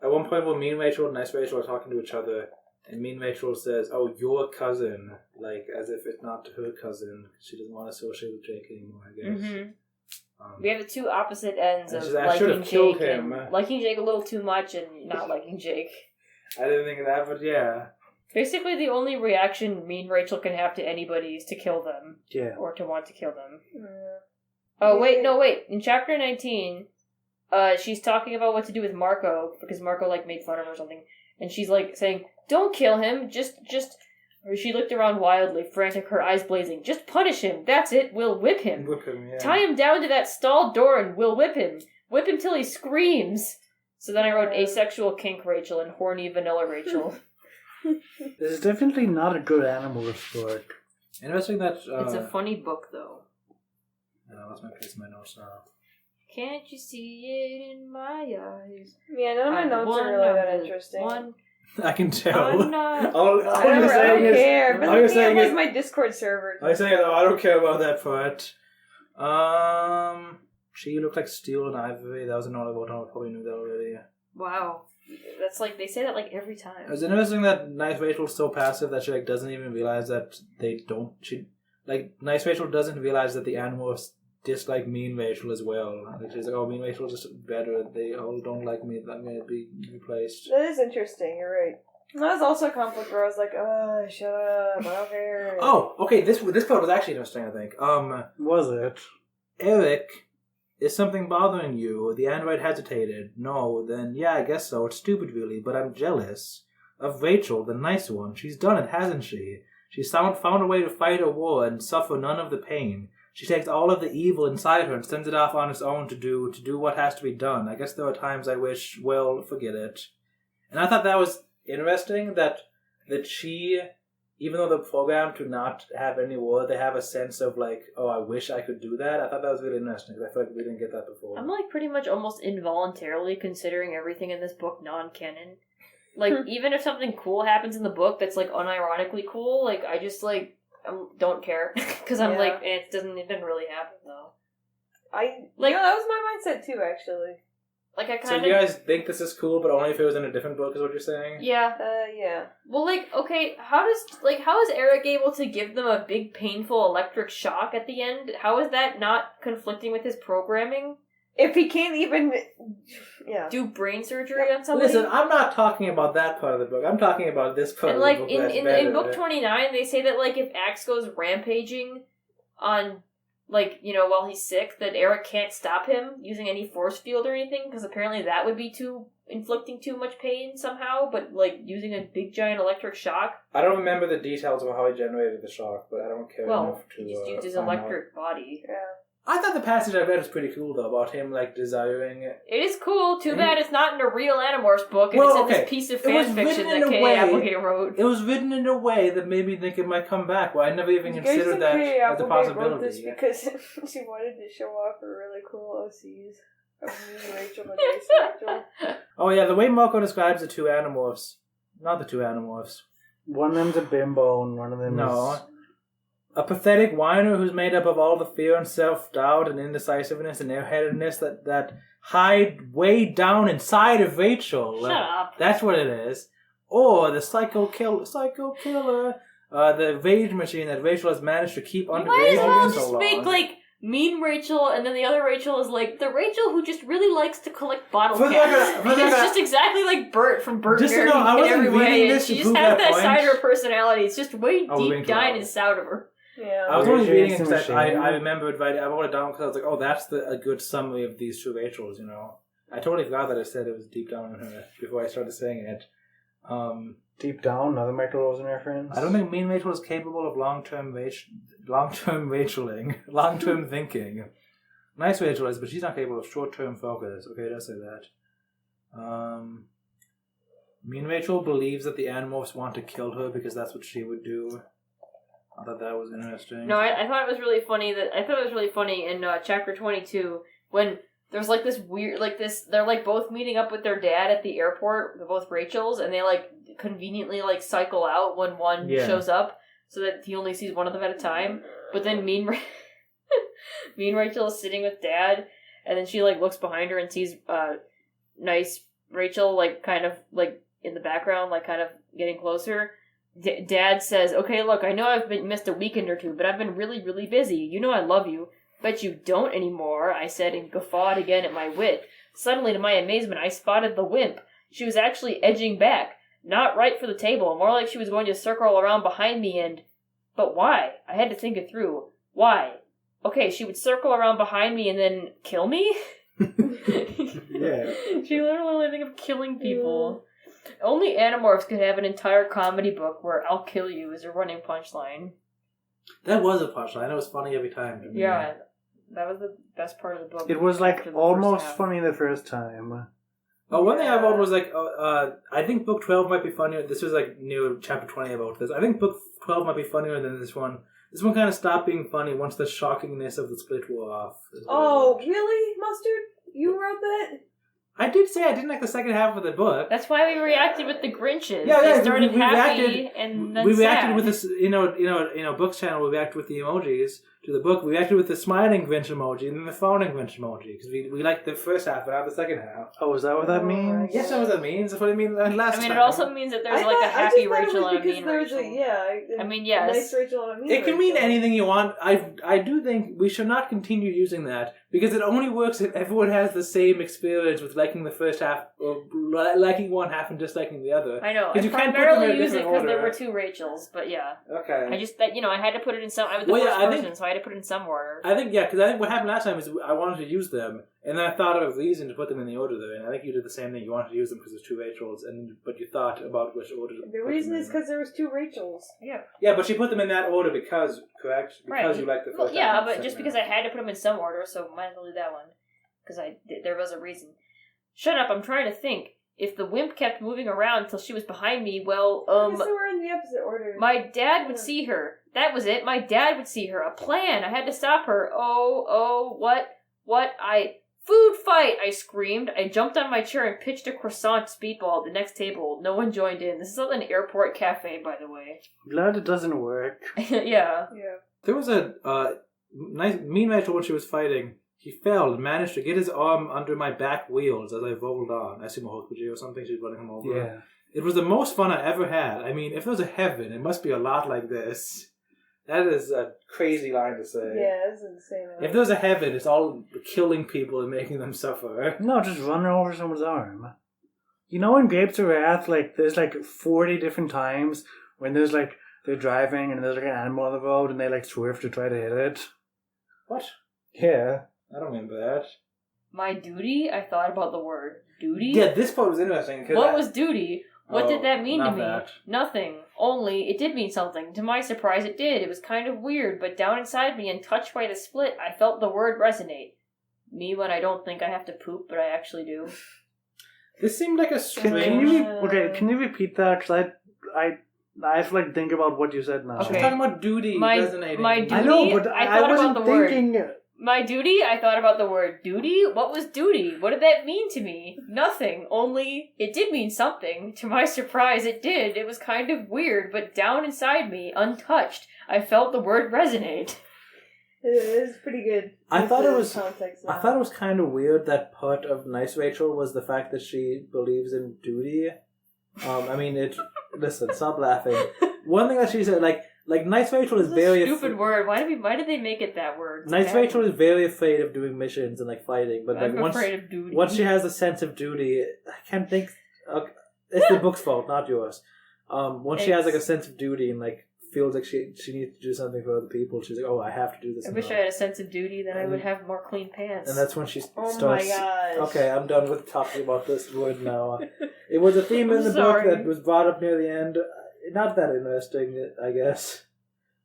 At one point, when me and Rachel and Nice Rachel are talking to each other, and me and Rachel says, "Oh, your cousin," like as if it's not her cousin. She doesn't want to associate with Jake anymore, I guess.
Mm-hmm. We have the two opposite ends of
She's like, I should
liking
have killed
Jake
him.
and liking Jake a little too much and not liking Jake.
I didn't think of that, but yeah.
Basically, the only reaction me and Rachel can have to anybody is to kill them.
Yeah.
Or to want to kill them.
Yeah.
Oh, wait. In chapter 19, she's talking about what to do with Marco, because Marco, like, made fun of her or something. And she's, like, saying, don't kill him, just... She looked around wildly, frantic, her eyes blazing. Just punish him, that's it, we'll whip him.
Whip him, yeah.
Tie him down to that stall door and we'll whip him. Whip him till he screams. So then I wrote asexual kink Rachel and horny vanilla Rachel.
This is definitely not a good animal book.
Interesting that...
It's a funny book, though.
That's my place in my notes now.
Can't you see it in my eyes?
Yeah, none of my notes are really that interesting.
I can tell.
I'm not.
All you're
I don't
saying is...
care. But
all you're
looking at
saying is...
my Discord server.
I'm saying, I don't care about that part. She looked like steel and ivory. That was another one. I probably knew that already.
Wow. That's like, they say that like every time.
It was interesting that Nice Rachel's so passive that she like doesn't even realize that they don't... Nice Rachel doesn't realize that the animals dislike Mean Rachel as well. Like, she's like, oh, Mean Rachel is just better. They all don't like me. I'm going to be replaced.
That is interesting. You're right. That was also a conflict where I was like, shut up. I don't care.
Oh, okay. This part was actually interesting, I think.
Was it?
Eric, is something bothering you? The android hesitated. No, then yeah, I guess so. It's stupid, really, but I'm jealous of Rachel, the nice one. She's done it, hasn't she? She's found a way to fight a war and suffer none of the pain. She takes all of the evil inside her and sends it off on its own to do what has to be done. I guess there are times I wish, well, forget it. And I thought that was interesting that she, even though they're programmed to not have any war, they have a sense of like, oh, I wish I could do that. I thought that was really interesting because I feel like we didn't get that before.
I'm like pretty much almost involuntarily considering everything in this book non-canon. Like, even if something cool happens in the book that's like unironically cool, like I just like don't care because I'm like it didn't really happen though.
That was my mindset too, actually.
Like I kind
So
of.
you guys think this is cool, but only if it was in a different book, is what you're saying?
Yeah.
Yeah.
Well, like, okay, how is Eric able to give them a big, painful electric shock at the end? How is that not conflicting with his programming?
If he can't even,
do brain surgery on somebody?
Listen, I'm not talking about that part of the book. I'm talking about this part
and
of
like
the book.
in book 29, they say that like if Axe goes rampaging on like while he's sick, that Eric can't stop him using any force field or anything because apparently that would be inflicting too much pain somehow. But like using a big giant electric shock.
I don't remember the details of how he generated the shock, but I don't care enough to.
He just used his
find
electric
out.
body.
Yeah.
I thought the passage I read was pretty cool though about him like desiring it.
It is cool. Too bad it's not in a real Animorphs book, and
Well,
it's in
okay.
this piece of
It was
fan fiction
written
that
in a
Kay
way-
Applegate wrote.
It was written in a way that made me think it might come back. Well, I never even considered that as a possibility.
Wrote this because she wanted to show off her really cool OCs of me, Rachel, and Nice Rachel.
Oh yeah, the way Marco describes the two Animorphs, not the two Animorphs.
One of them's a bimbo and one of them is...
A pathetic whiner who's made up of all the fear and self-doubt and indecisiveness and airheadedness that hide way down inside of Rachel.
Shut up.
That's what it is. Or the psycho killer, the rage machine that Rachel has managed to keep
You
under
might as
rage
well
for so
just
long.
make like Mean Rachel, and then the other Rachel is like the Rachel who just really likes to collect bottle
For the
caps.
record- for the
It's
record-
just exactly like Bert from Bert
Just to
Bear
know, I
in
wasn't
every
reading
way, and
this
she
to
just
prove
has
that
that
point.
side of her personality. It's just way
I was
deep
being
down
loud.
inside of her.
Yeah.
I was only reading it
Rage
because
Machine.
I remembered right. I wrote it down because I was like, oh, that's a good summary of these two Rachels. I totally forgot that I said it was deep down in her before I started saying it.
Deep down, another Michael Rosen reference.
I don't think Mean Rachel is capable of long-term Racheling, long-term thinking. Nice Rachel is, but she's not capable of short-term focus. Okay, let's say that. Mean Rachel believes that the Animorphs want to kill her because that's what she would do. I thought that was interesting.
No, I thought it was really funny in chapter 22 when there's like this weird they're like both meeting up with their dad at the airport, they're both Rachels, and they like conveniently like cycle out when one shows up so that he only sees one of them at a time. But then Mean Rachel is sitting with dad, and then she like looks behind her and sees Nice Rachel like kind of like in the background, like kind of getting closer. Dad says, okay, look, I know I've missed a weekend or two, but I've been really, really busy. You know I love you. Bet you don't anymore, I said, and guffawed again at my wit. Suddenly, to my amazement, I spotted the wimp. She was actually edging back. Not right for the table, more like she was going to circle around behind me and... But why? I had to think it through. Why? Okay, she would circle around behind me and then kill me?
Yeah.
She literally only think of killing people. Only Animorphs could have an entire comedy book where I'll kill you is a running punchline.
That was a punchline. It was funny every time to me.
Yeah, that was the best part of the book.
It was like
after the
almost
first half.
funny the first time.
One thing I wrote was like, I think book 12 might be funnier. This was like near chapter 20 about this. I think book 12 might be funnier than this one. This one kind of stopped being funny once the shockingness of the split wore off.
Oh, really, Mustard? You wrote that?
I did say I didn't like the second half of the book.
That's why we reacted with the Grinches.
Yeah,
they started
we
happy
reacted,
and then
we reacted
sad.
with this, Books channel. We reacted with the emojis to the book. We reacted with the smiling Grinch emoji and then the frowning Grinch emoji because we liked the first half, but not the second half.
Oh, is that what that means?
Yes, that's what that means. That's what I mean last time.
it also means that there's like a happy Rachel and a mean Rachel.
I
mean, yes.
Nice Rachel and a mean
It can mean
Rachel.
anything you want. I do think we should not continue using that because it only works if everyone has the same experience with liking the first half or liking one half and disliking the other.
I know. I
you can't put them in
primarily
a
use it
different
because there
order.
were two Rachels, but yeah.
Okay.
I just, I had to put it in some, I was the
Well,
first
yeah, I
person,
think-
so I had to put it in some order.
I think what happened last time is I wanted to use them, and then I thought of a reason to put them in the order they're in. I think you did the same thing. You wanted to use them because there's two Rachels, but you thought about which order to put
The
them
reason
in.
is because there was two Rachels.
Yeah.
Yeah, but she put them in that order because, correct? Because
Right.
you like the first
Well,
half
yeah,
and the
but
second
just because
half.
I had to put them in some order, so might as well do that one. Because there was a reason. Shut up, I'm trying to think. If the wimp kept moving around until she was behind me, well,
I guess they were in the opposite order.
my dad would
Yeah.
see her. That was it. My dad would see her. A plan. I had to stop her. What? Food fight! I screamed. I jumped on my chair and pitched a croissant speedball at the next table. No one joined in. This is not an airport cafe, by the way.
Glad it doesn't work.
Yeah.
Yeah.
There was a nice mean Rachel when she was fighting. He fell and managed to get his arm under my back wheels as I rolled on. I assume a Hokuji or something. She was running him over.
Yeah.
It was the most fun I ever had. I mean, if there was a heaven, it must be a lot like this. That is a crazy line to say.
Yeah, that's insane.
If there's a heaven, it's all killing people and making them suffer.
No, just running over someone's arm. You know in Grapes of Wrath, like, there's like 40 different times when there's like, they're driving and there's like an animal on the road and they like swerve to try to hit it.
What?
Yeah.
I don't remember that.
My duty? I thought about the word duty.
Yeah, this part was interesting.
What was duty? What
Oh,
did that mean to
not
me?
that.
Nothing. Only, it did mean something. To my surprise, it did. It was kind of weird, but down inside me and touched by the split, I felt the word resonate. Me when I don't think I have to poop, but I actually do.
This seemed like a strange...
Can you repeat that? Because I have to like think about what you said now.
Okay.
We're talking about duty resonating.
My duty,
I know, but
I
I
thought
wasn't
about the word.
thinking...
My duty, I thought about the word duty. What was duty? What did that mean to me? Nothing. Only, it did mean something. To my surprise, it did. It was kind of weird, but down inside me, untouched, I felt the word resonate.
It is pretty good.
I thought it was
context.
I thought it was kind of weird that part of Nice Rachel was the fact that she believes in duty. I mean, listen, stop laughing. One thing that she said, like Nice Rachel is
It's
very...
a stupid word. Why did they make it that word? It's
Nice
bad.
Rachel is very afraid of doing missions and like fighting, but like
I'm afraid of duty.
once she has a sense of duty, I can't think. It's the book's fault, not yours. Once she has like a sense of duty and like feels like she needs to do something for other people, she's like, oh, I have to do this.
I wish I had a sense of duty, then I would have more clean pants.
And that's when she
Oh
starts.
my gosh.
Okay, I'm done with talking about this word now. It was a theme in the book
Sorry.
that was brought up near the end. Not that interesting, I guess.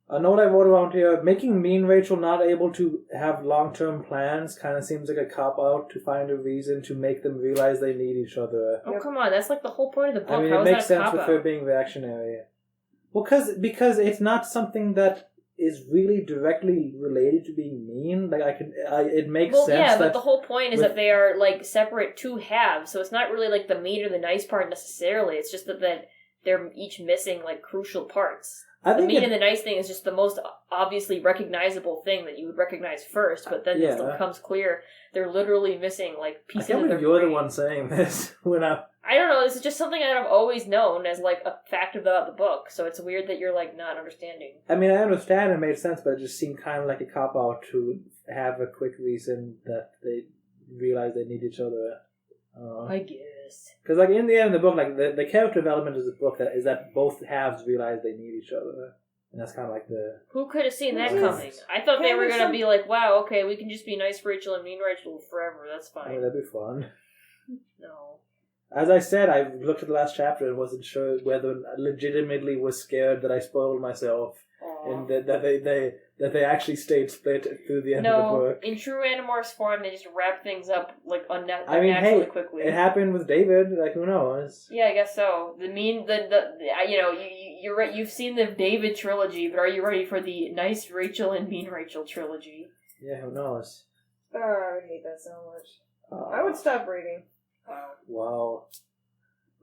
A note I wrote around here, making mean Rachel not able to have long-term plans kind of seems like a cop-out to find a reason to make them realize they need each other.
Oh, come on. That's like the whole point of the book.
I mean,
How
it
is
makes
that a
sense with her
cop-out?
being reactionary. Well, because it's not something that is really directly related to being mean. Like, it makes
Well,
sense
yeah,
that...
but the whole point is
with-
that they are, like, separate two halves, so it's not really, like, the mean or the nice part necessarily. It's just that they're each missing, like, crucial parts.
I
The
think
mean and the nice thing is just the most obviously recognizable thing that you would recognize first, but then
Yeah.
it becomes clear they're literally missing, like,
I
pieces
can't
of their
believe you're the
brain.
one saying this. When
I don't know, this is just something that I've always known as, like, a fact about the book, so it's weird that you're, like, not understanding.
I mean, I understand it made sense, but it just seemed kind of like a cop-out to have a quick reason that they realize they need each other.
I guess.
Because, like, in the end of the book, like, the character development of the book is that both halves realize they need each other. And that's kind of like the...
Who could have seen that
Yes.
coming? I thought they
Yeah,
were
there's
going to
some-
be like, wow, okay, we can just be nice Rachel and mean Rachel forever, that's
I
fine.
mean, that'd be fun.
No.
As I said, I looked at the last chapter and wasn't sure whether legitimately was scared that I spoiled myself. and that they actually stayed split through the end of the book.
In true Animorphs form, they just wrap things up like
unnaturally
quickly.
It happened with David. Like, who knows?
Yeah, I guess so. You're right. You've seen the David trilogy, but are you ready for the Nice Rachel and Mean Rachel trilogy?
Yeah, who knows?
Oh, I would hate that so much. I would stop reading.
Wow.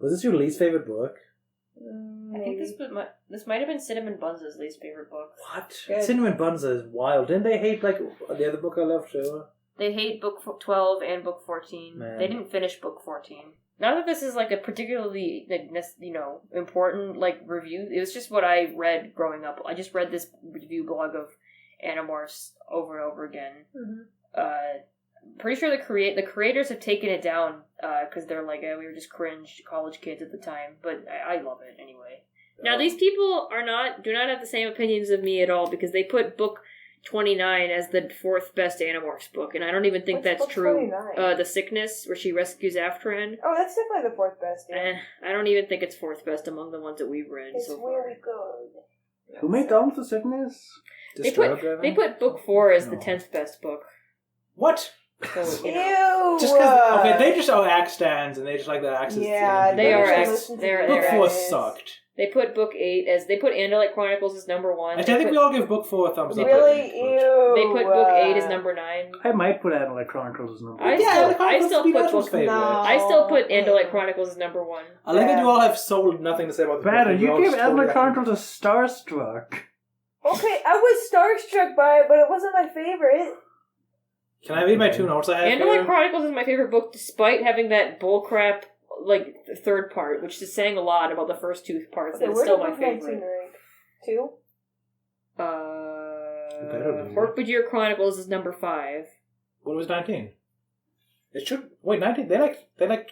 Was this your least favorite book?
I think this might have been Cinnamon Bun's least favorite book.
What?
Good.
Cinnamon Bunza is wild. Didn't they hate like the other book I loved too?
They hate book 12 and book 14.
Man.
They didn't finish book 14. Not that this is like a particularly important like review. It was just what I read growing up. I just read this review blog of Animorphs over and over again. Pretty sure the creators have taken it down because they're like we were just cringe college kids at the time. But I love it anyway. Now these people do not have the same opinions of me at all because they put book 29 as the 4th best Animorphs book, and I don't even think that's true.
29?
The Sickness, where she rescues Aftran.
Oh, that's definitely the 4th best. Yeah.
I don't even think it's 4th best among the ones that we've read
It's
so far.
really good.
Who made Down with the Sickness?
They put book 4 as the 10th best book.
What?
So,
Ew!
Just because they just axe stands and they just like the axes.
Yeah,
they are
axe.
Book 4 sucked.
They put book 8 as Andalite Chronicles as number 1.
I think we all give book 4 a thumbs up.
Really? Ew!
They put book 8 as number 9.
I might put Adelaide Chronicles as number 1.
I still put Andalite Chronicles as number 1.
I like that you all have sold nothing to say about the
Better,
book.
you gave Adelaide Chronicles a Starstruck.
Okay, I was starstruck by it, but it wasn't my favorite.
Can I read my 2 notes I have
Andalite
here?
Chronicles is my favorite book, despite having that bullcrap third part, which is saying a lot about the first 2 parts.
Okay,
It's still my
where did
favorite.
2?
Hork-Bajir Chronicles is number 5.
What was 19? It should... Wait, 19? They like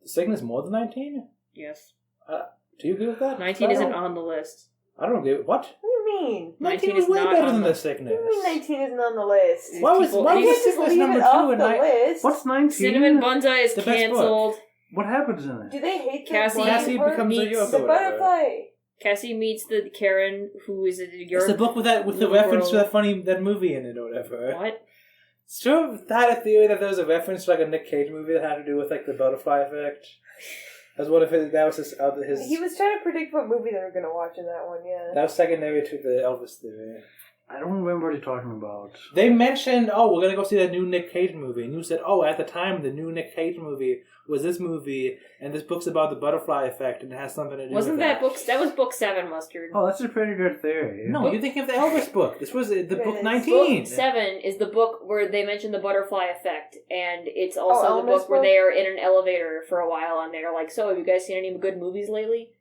Cygnus more than 19?
Yes.
Do you agree with that?
19 isn't on the list.
I don't agree. What?
What do you mean?
19 was way
not
better
on
than
the-
the Cygnus.
What do you mean 19 isn't on the list?
Why was
People-
You
the
can't just
Cygnus
leave
number
it
2
off
and
the list.
What's 19?
Cinnamon Bunza is
The best
cancelled.
What happens in it?
Do they hate
Cassie-
the
Cassie
part?
becomes a
meets
Yoko
The
or whatever.
butterfly.
Cassie meets the Karen, who is a
It's
Europe.
the book with the
Little
reference
girl.
to that movie in it or whatever.
What?
Sure, had a theory that there was a reference to like a Nick Cage movie that had to do with like the butterfly effect. As what if that was his
He was trying to predict what movie they were going to watch in that one, yeah.
that was secondary to the Elvis theory.
I don't remember what you're talking about.
They mentioned, we're gonna go see that new Nick Cage movie, and you said, at the time the new Nick Cage movie was this movie, and this book's about the butterfly effect, and it has something to do
Wasn't
with
that book? That was book 7, Mustard.
Oh, that's a pretty good theory.
No, you're thinking of the Elvis book. This was the book
Yes.
19.
Book 7 is the book where they mention the butterfly effect, and it's also the
Elmer's
book where
book?
they are in an elevator for a while, and they're like, "So, have you guys seen any good movies lately?"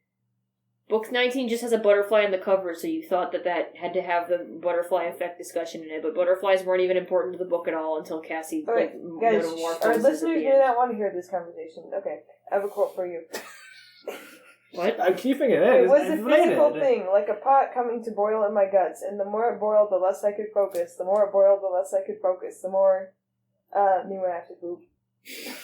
Book 19 just has a butterfly on the cover, so you thought that had to have the butterfly effect discussion in it, but butterflies weren't even important to the book at all until Cassie
Alright, guys,
metamorphoses
our
at
listeners
the
may
end.
not want to hear this conversation. Okay, I have a quote for you.
What?
I'm keeping it in.
It was
It's
a
related.
physical thing, like a pot coming to boil in my guts, and the more it boiled, the less I could focus. The more it boiled, the less I could focus. The more, me when I have to poop.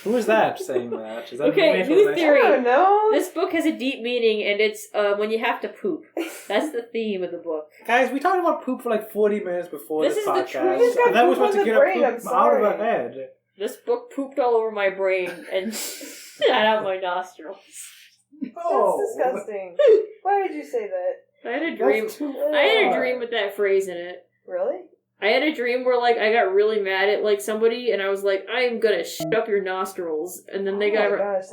Who is that saying that? Is that
Okay,
an
new
information?
theory.
I don't know.
This book has a deep meaning, and it's when you have to poop. That's the theme of the book.
Guys, we talked about poop for like 40 minutes before
This
this
is the
podcast.
truth.
We just got
That was
poop
supposed
on
to
the
get
brain,
our
I'm
poop out of our
sorry.
head.
This book pooped all over my brain and shot out my nostrils.
That's disgusting. Why did you say that?
I had a dream. I had a dream with that phrase in it.
Really?
I had a dream where I got really mad at somebody, and I was like, "I am gonna shut up your nostrils," and then they
Oh my gosh,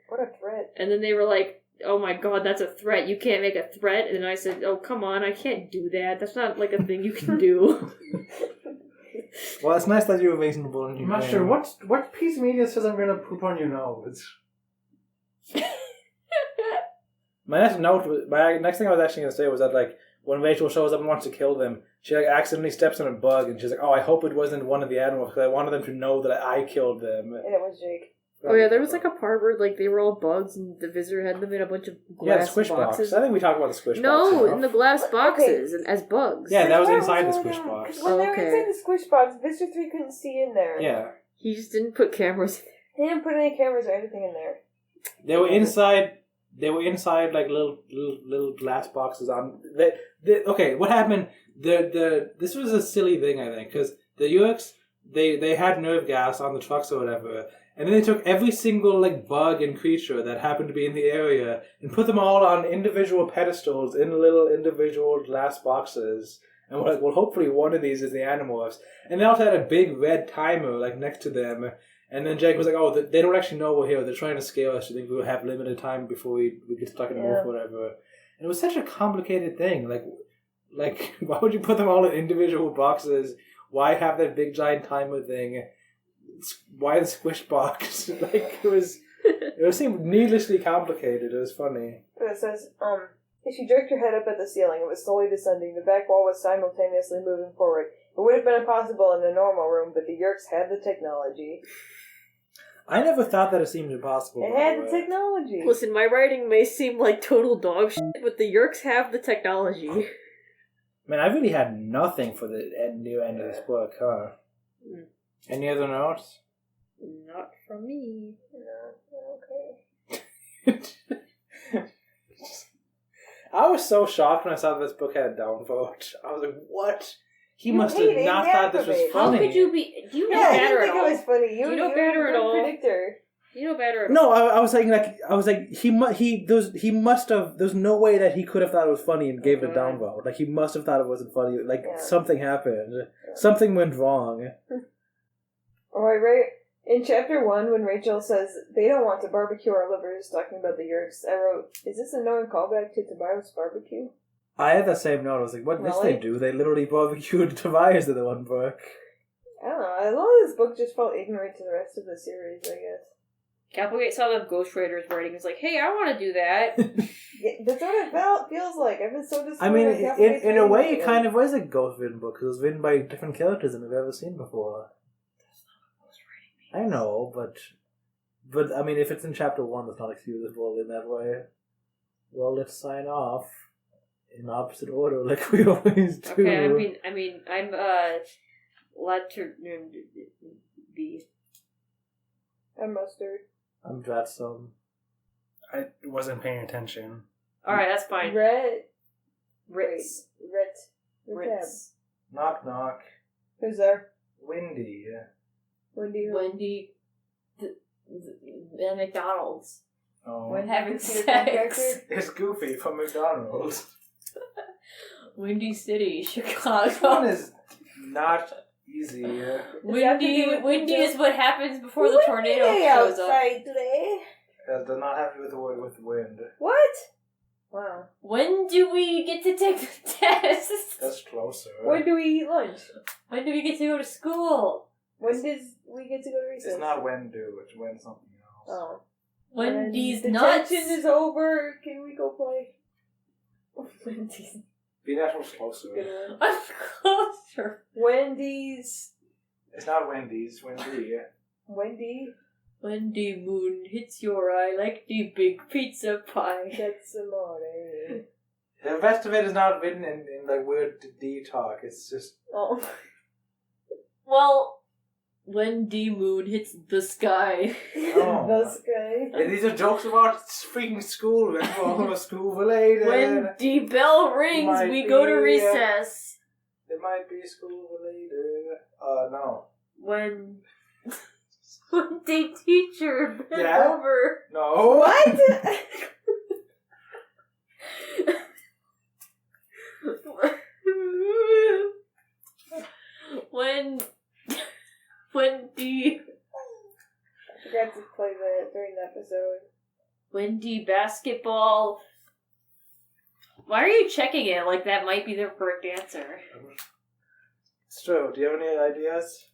what a threat.
and then they were like, "Oh my god, that's a threat! You can't make a threat." And I said, "Oh come on, I can't do that. That's not like a thing you can do."
Well, it's nice that you were reasonable.
I'm not sure. What piece of media says I'm going to poop on your nose?
My next thing I was actually going to say was that when Rachel shows up and wants to kill them, she accidentally steps on a bug, and she's like, "Oh, I hope it wasn't one of the animals because I wanted them to know that I killed them."
And it was Jake.
Oh yeah, there was a part where they were all bugs, and the visitor had them in a bunch of glass
the squish
boxes.
box. I think we talked about the squish box.
No,
enough.
in the glass boxes and as bugs.
Yeah, that was
Why
inside the
all
squish
that?
box.
'Cause when they were
Okay.
inside the squish box, Visitor 3 couldn't see in there.
Yeah,
He just didn't put cameras.
He didn't put any cameras or anything in there.
they were inside. They were inside little glass boxes. Okay, what happened? This was a silly thing, I think, because the Yeerks they had nerve gas on the trucks or whatever, and then they took every single like bug and creature that happened to be in the area and put them all on individual pedestals in little individual glass boxes. And we're like, well, hopefully one of these is the Animorphs. And they also had a big red timer like next to them. And then Jake was like, oh, they don't actually know we're here. They're trying to scare us. I think we'll have limited time before we get stuck in morph or whatever. And it was such a complicated thing. Like why would you put them all in individual boxes? Why have that big giant timer thing? Why the squish box? It seemed needlessly complicated. It was funny.
It says, if you jerked your head up at the ceiling, it was slowly descending. The back wall was simultaneously moving forward. It would have been impossible in a normal room, but the Yeerks had the technology.
I never thought that it seemed impossible.
It had the technology.
Listen, my writing may seem like total dog shit, but the Yeerks have the technology.
Man, I really had nothing for the new end of this book, huh? Any other notes?
Not from me.
No, okay.
I was so shocked when I saw this book had a downvote. I was like, what? He must have
hated
not thought this was
Activate.
funny.
How could you be... Do you know
Yeah,
better
I
at
didn't
all?
think it was funny.
You know better at all.
Predictor.
You know better at all.
No, I was like, he must have, there's no way that he could have thought it was funny and gave it a downvote. Like, he must have thought it wasn't funny. Like, something happened. Yeah. Something went wrong.
Alright, right in chapter 1, when Rachel says they don't want to barbecue our livers, talking about the Yeerks, I wrote, is this a knowing callback to Tobias barbecue?
I had that same note. I was like, what did they do? They literally barbecued Tobias in the one book.
I don't know. A lot of this book just felt ignorant to the rest of the series, I guess.
Applegate saw the Ghost Raiders writing and was like, hey, I want to do that.
Yeah, that's what it feels like. I've been so disappointed.
I mean, in a way, it kind of was a ghost written book, because it was written by different characters than we've ever seen before. I know, but I mean, if it's in chapter 1, that's not excusable in that way. Well, let's sign off in opposite order, like we always do.
Okay, I mean, I'm letter B.
I'm Mustard.
I'm Dratstone.
I wasn't paying attention.
Alright, that's fine.
Ritz.
Knock knock.
Who's there?
Wendy.
Wendy. The McDonald's.
Oh.
When having sex.
It's Goofy from McDonald's.
Windy City, Chicago.
This one is not easy.
Windy is what happens before the tornado shows up.
Today.
That does not have to do with the word with wind.
What? Wow.
When do we get to take the test?
That's closer.
When do we eat lunch?
When do we get to go to school?
When does we get to go to recess?
It's not when do, it's when something else.
Oh.
Wendy's
the
nuts.
tension is over. Can we go play? Wendy's.
Be natural's closer.
I'm closer.
Wendy's.
It's not Wendy's, Wendy.
Wendy.
Wendy moon hits your eye like the big pizza pie.
That's amore.
The rest of it is not written in like weird D talk. It's just.
Oh.
Well, Wendy moon hits the sky.
Oh.
The sky.
And these are jokes about freaking school. We're all school related.
When the bell rings, we go to recess.
It might be school related. No.
When the teacher bent over.
No.
What?
when the
I forgot to play that during the episode.
Wendy basketball. Why are you checking it like that might be the correct answer?
It's true. Do you have any ideas?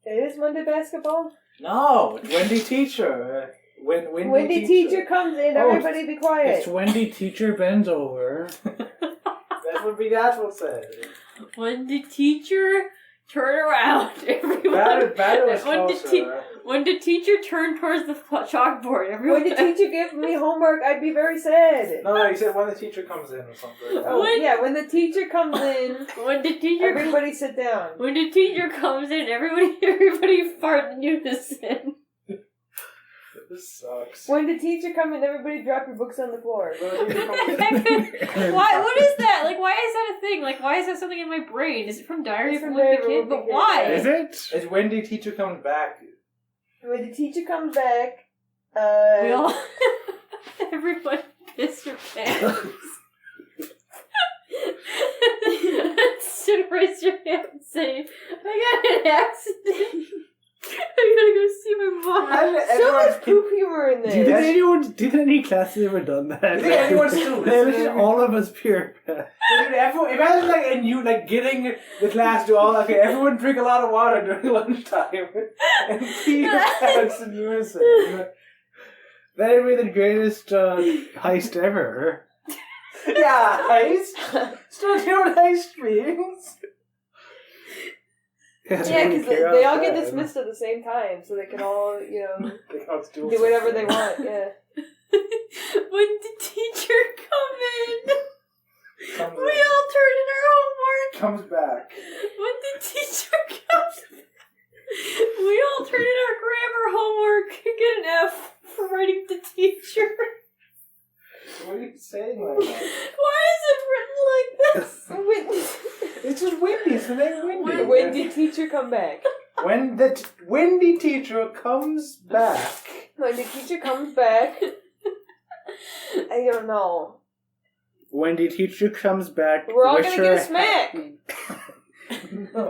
It is Monday basketball?
No, it's Wendy Teacher.
Wendy teacher comes in, everybody be quiet.
It's Wendy teacher bends over.
That's what That's what said.
When the teacher turn around, everyone. When the teacher turned towards the chalkboard, everyone.
When the teacher gives me homework, I'd be very sad.
No, you said when the teacher comes in or something.
Oh, when the teacher comes in, everybody sit down.
When the teacher comes in, everybody fart in unison.
This sucks.
books.
When the teacher come in, everybody drop your books on the floor.
Why? What is that? Like, why is that a thing? Like, why is that something in my brain? Is it from Diary of a Wimpy Kid? But why?
Is it?
It's Wendy teacher comes back.
When the teacher comes back,
We all... Everyone piss your pants. Should raise your hand and say, I got an accident. I'm gonna go see my mom.
so much poop humor in
Do you
there.
think any classes ever done that?
Do you think anyone's still listening?
All of us pure.
Imagine like and you like getting the class to all everyone drink a lot of water during lunchtime and pee your pants in unison.
That'd be the greatest heist ever.
Yeah, heist. Still doing heist streams.
Yeah, because they all get dismissed at the same time, so they can all, do whatever they want, yeah.
When the teacher come in, we all turn in our homework.
Comes back.
When the teacher comes we all turn in our grammar homework and get an F for writing the teacher.
What are you saying like that?
Why is it written like this?
It's just Wendy. It's the name Wendy.
When did teacher come back?
When the Wendy teacher comes back.
When the teacher comes back, I don't know.
Wendy teacher comes back.
We're all gonna get a smack.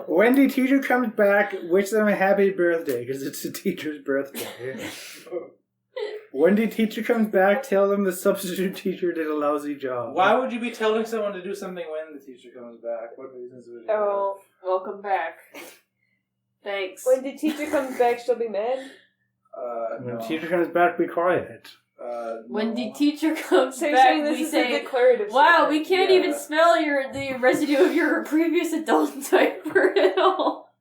Wendy teacher comes back. Wish them a happy birthday because it's the teacher's birthday. Wendy teacher comes back. Tell them the substitute teacher did a lousy job.
Why would you be telling someone to do something when the teacher comes back? What reasons would you
Oh,
welcome back. Thanks.
when the teacher comes back, she'll be mad.
When
No.
teacher comes back, be quiet.
When the teacher comes
So you're
back,
saying this
we
is
say,
a declarative
wow,
statement.
we can't even smell the residue of your previous adult diaper at all.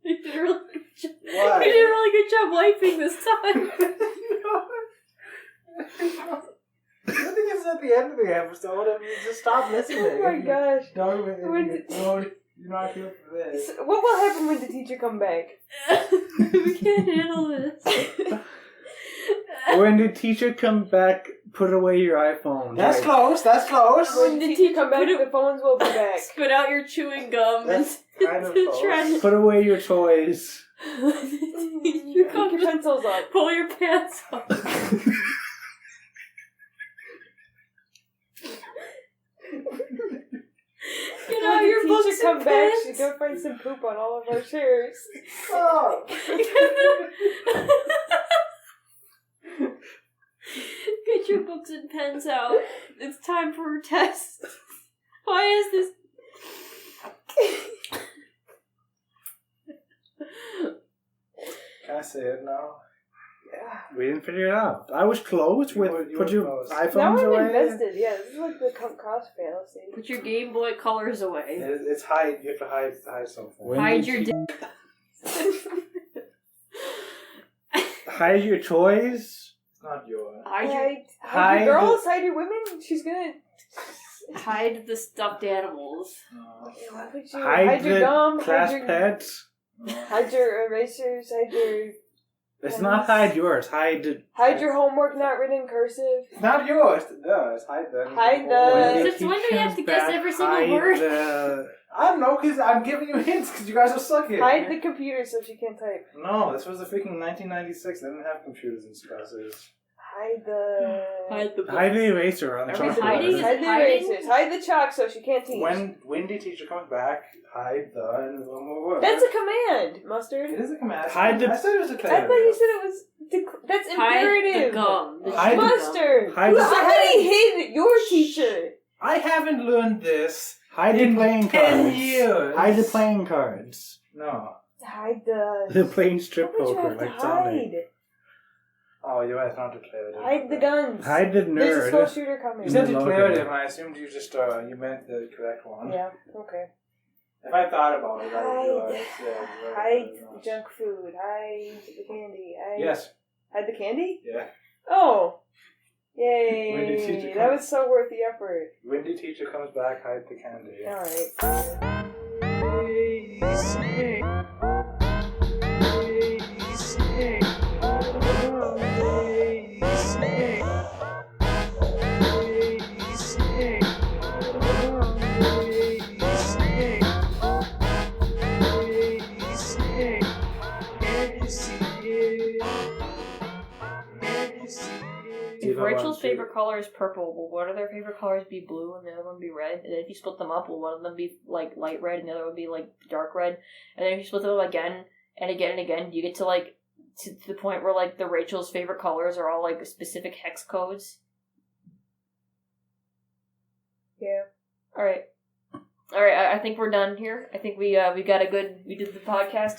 You did a really good job.
Why?
You did a really good job wiping this time.
I think it's at the end of the episode. I mean, just stop listening.
Oh my gosh.
You're not here for this.
So what will happen when the teacher come back?
We can't handle this.
When the teacher comes back, put away your iPhone.
That's close. That's close.
When the teacher come back, the phones will be back.
Spit out your chewing gum
That's kind of
into the
close.
trash.
Put away your toys.
You
Keep your pencils up.
pull your pants up. Get out
When
your
the
books
teacher come
and
back,
pens.
she's gonna find some poop on all of our chairs.
Oh.
Get your books and pens out. It's time for a test. Why is this?
Can I say it now?
We didn't figure it out. I was close with
You
put
were
your
close.
Now
iPhones
I'm
away.
invested. Yeah, this is like the cross fallacy.
Put your Game Boy Colors away.
It's hide. You have to hide something.
When
Hide
did
your
you-
dick.
Hide your toys.
It's not yours.
Hide your
Hide your girls, hide your women. She's gonna
hide the stuffed animals.
No.
why would you
Hide
your
the
gum,
class
hide your,
pets.
hide your erasers, hide your
It's not hide yours.
hide your homework not written in cursive.
It's not yours. It does. Hide them.
Hide the-
When
Since when do we have to guess
back,
every single
hide
word?
I don't know, because I'm giving you hints, because you guys are sucking.
Hide the computer so she can't type.
No, this was the freaking 1996. They didn't have computers in classes.
Hide the
Hide the
Hide the eraser on the
Are we
chalkboard.
hiding? Is
hide the
hiding?
erasers. Hide the chalk so she can't teach.
When Wendy teacher comes back, hide the and one more word.
That's a command, Mustard.
It is a command.
Hide the-
I said it was a
I
command.
thought you said it was. That's
Hide
imperative.
the gum. The
Hide the-
Mustard.
Hide the-
Somebody hid your teacher.
I haven't learned this
Hide the
in
playing
10
cards.
years.
Hide the playing cards.
No.
Hide the.
The playing strip
What would you
poker
have to
like Sonic.
hide?
Oh, you're right. It's not declarative.
Hide the guns.
Hide the
There's a slow
nerd.
shooter coming.
You said
The logo.
declarative, and I assumed you just you meant the correct one.
Yeah. Okay.
If I thought about it, I would
Hide.
realize. Yeah, you're right,
Hide
you're
the
right.
junk food. Hide the candy. Hide.
Yes.
Hide the candy?
Yeah.
Oh.
When did teacher
Yay.
come?
That was so worth the effort.
Wendy teacher comes back, hide the candy.
Alright.
If I wanted
Rachel's
to.
favorite color is purple, will one of their favorite colors be blue and the other one be red? And then if you split them up, will one of them be like light red and the other one be like dark red? And then if you split them up again and again and again, you get to like to the point where like the Rachel's favorite colors are all like specific hex codes.
Yeah.
All right. I think we're done here. I think we did the podcast